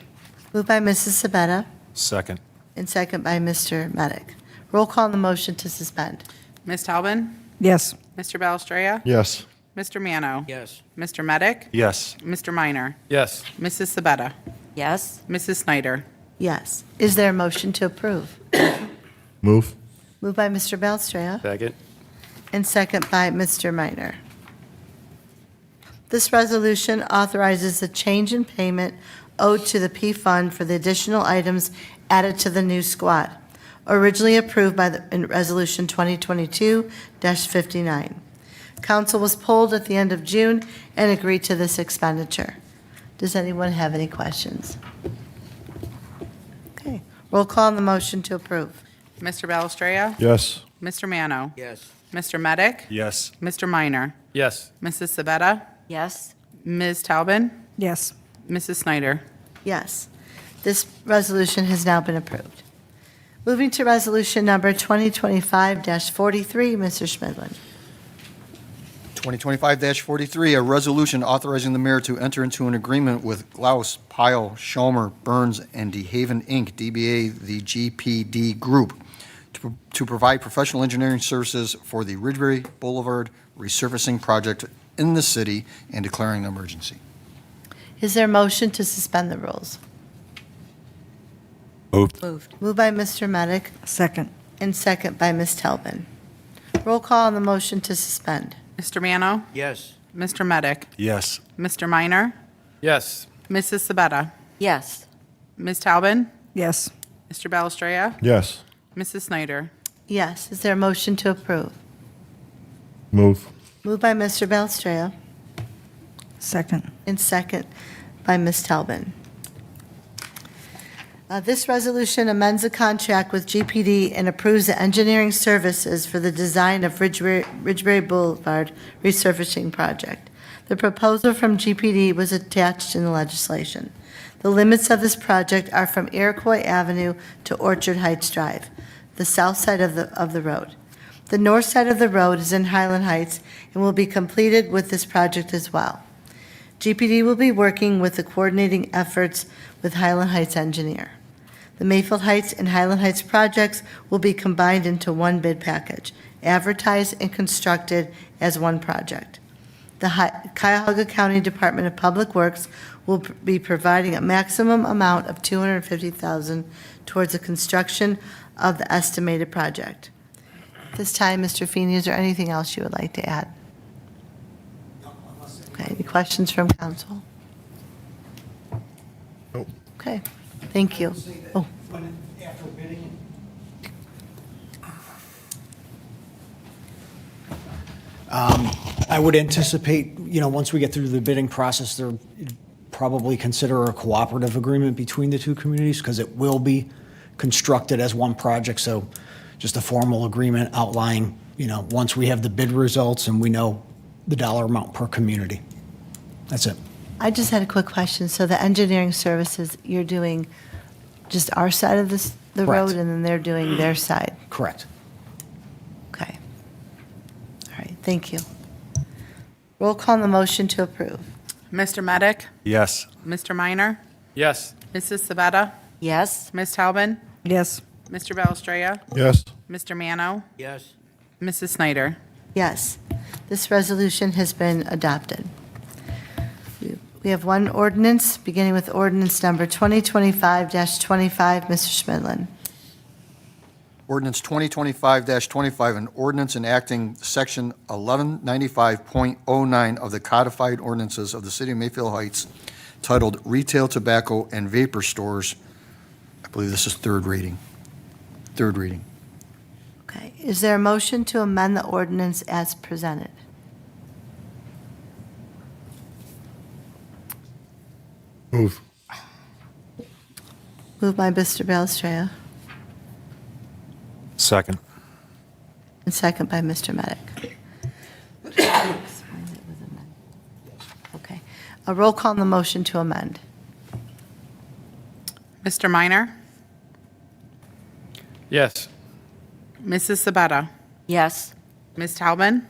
Moved by Mrs. Sabetta Second. and second by Mr. Medic. Roll call on the motion to suspend. Ms. Talbin? Yes. Mr. Balestrea? Yes. Mr. Mano? Yes. Mr. Medic? Yes. Mr. Minor? Yes. Mrs. Sabetta? Yes? Mrs. Snyder? Yes. Is there a motion to approve? Move. Moved by Mr. Belstrea Second. and second by Mr. Minor. This resolution authorizes the change in payment owed to the P Fund for the additional items added to the new squad, originally approved in Resolution 2022-59. Council was polled at the end of June and agreed to this expenditure. Does anyone have any questions? Okay. Roll call on the motion to approve. Mr. Balestrea? Yes. Mr. Mano? Yes. Mr. Medic? Yes. Mr. Minor? Yes. Mrs. Sabetta? Yes? Ms. Talbin? Yes. Mrs. Snyder? Yes. This resolution has now been approved. Moving to resolution number 2025-43, Mr. Schmidlin. 2025-43, a resolution authorizing the mayor to enter into an agreement with Glaus, Pyle, Scholmer, Burns, and DeHaven, Inc., DBA the GPD Group, to provide professional engineering services for the Ridgeway Boulevard resurfacing project in the city and declaring an emergency. Is there a motion to suspend the rules? Moved. Moved by Mr. Medic Second. and second by Ms. Talbin. Roll call on the motion to suspend. Mr. Mano? Yes. Mr. Medic? Yes. Mr. Minor? Yes. Mrs. Sabetta? Yes? Ms. Talbin? Yes. Mr. Balestrea? Yes. Mrs. Snyder? Yes. Is there a motion to approve? Move. Moved by Mr. Belstrea Second. and second by Ms. Talbin. This resolution amends the contract with GPD and approves the engineering services for the design of Ridgeway Boulevard resurfacing project. The proposal from GPD was attached in the legislation. The limits of this project are from Iroquois Avenue to Orchard Heights Drive, the south side of the road. The north side of the road is in Highland Heights and will be completed with this project as well. GPD will be working with the coordinating efforts with Highland Heights engineer. The Mayfield Heights and Highland Heights projects will be combined into one bid package, advertised and constructed as one project. The Cuyahoga County Department of Public Works will be providing a maximum amount of $250,000 towards the construction of the estimated project. This time, Mr. Feeney, is there anything else you would like to add? Okay, any questions from council? Nope. Okay, thank you. Oh, After bidding, I would anticipate, once we get through the bidding process, there probably consider a cooperative agreement between the two communities because it will be constructed as one project. So just a formal agreement outlining, once we have the bid results and we know the dollar amount per community. That's it. I just had a quick question. So the engineering services, you're doing just our side of the road, Correct. and then they're doing their side? Correct. Okay. All right, thank you. Roll call on the motion to approve. Mr. Medic? Yes. Mr. Minor? Yes. Mrs. Sabetta? Yes? Ms. Talbin? Yes. Mr. Balestrea? Yes. Mr. Mano? Yes. Mrs. Snyder? Yes, this resolution has been adopted. We have one ordinance, beginning with ordinance number 2025-25. Mr. Schmidlin. Ordinance 2025-25, an ordinance enacting Section 1195.09 of the codified ordinances of the City of Mayfield Heights titled Retail Tobacco and Vapor Stores. I believe this is third reading. Third reading. Okay, is there a motion to amend the ordinance as presented? Move. Moved by Mr. Belstrea Second. and second by Mr. Medic. Okay, a roll call on the motion to amend. Mr. Minor? Yes. Mrs. Sabetta? Yes? Ms. Talbin?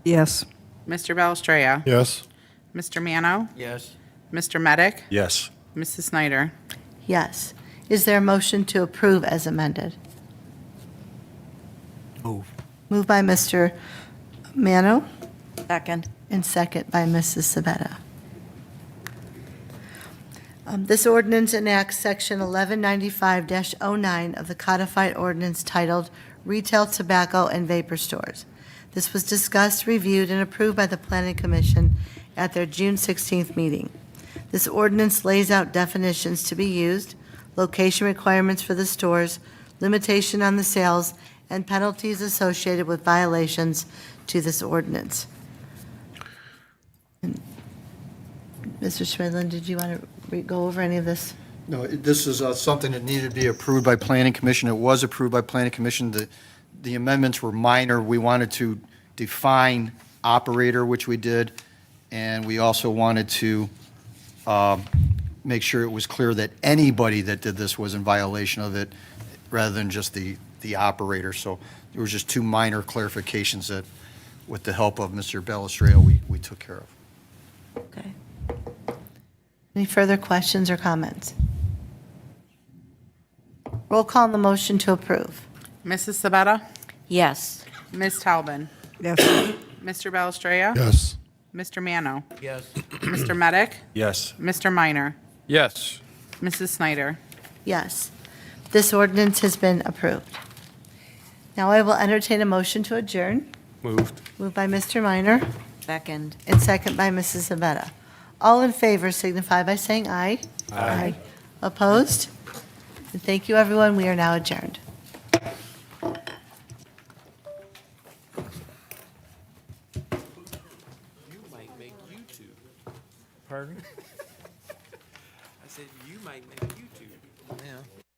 Yes. Mr. Balestrea? Yes. Mr. Mano? Yes. Mr. Medic? Yes. Mrs. Snyder? Yes. Is there a motion to approve as amended? Move. Moved by Mr. Mano Second. and second by Mrs. Sabetta. This ordinance enacts Section 1195-09 of the codified ordinance titled Retail Tobacco and Vapor Stores. This was discussed, reviewed, and approved by the Planning Commission at their June 16th meeting. This ordinance lays out definitions to be used, location requirements for the stores, limitation on the sales, and penalties associated with violations to this ordinance. Mr. Schmidlin, did you want to go over any of this? No, this is something that needed to be approved by Planning Commission. It was approved by Planning Commission. The amendments were minor. We wanted to define operator, which we did, and we also wanted to make sure it was clear that anybody that did this was in violation of it, rather than just the operator. So there was just two minor clarifications that, with the help of Mr. Balistreo, we took care of. Okay. Any further questions or comments? Roll call on the motion to approve. Mrs. Sabetta? Yes. Ms. Talbin? Yes. Mr. Balistreo? Yes. Mr. Mano? Yes. Mr. Medic? Yes. Mr. Minor? Yes. Mrs. Snyder? Yes. This ordinance has been approved. Now I will entertain a motion to adjourn. Moved. Moved by Mr. Minor Second. and second by Mrs. Zabetta. All in favor signify by saying aye. Aye. Opposed? And thank you, everyone. We are now adjourned. Pardon? I said you might make YouTube. Yeah.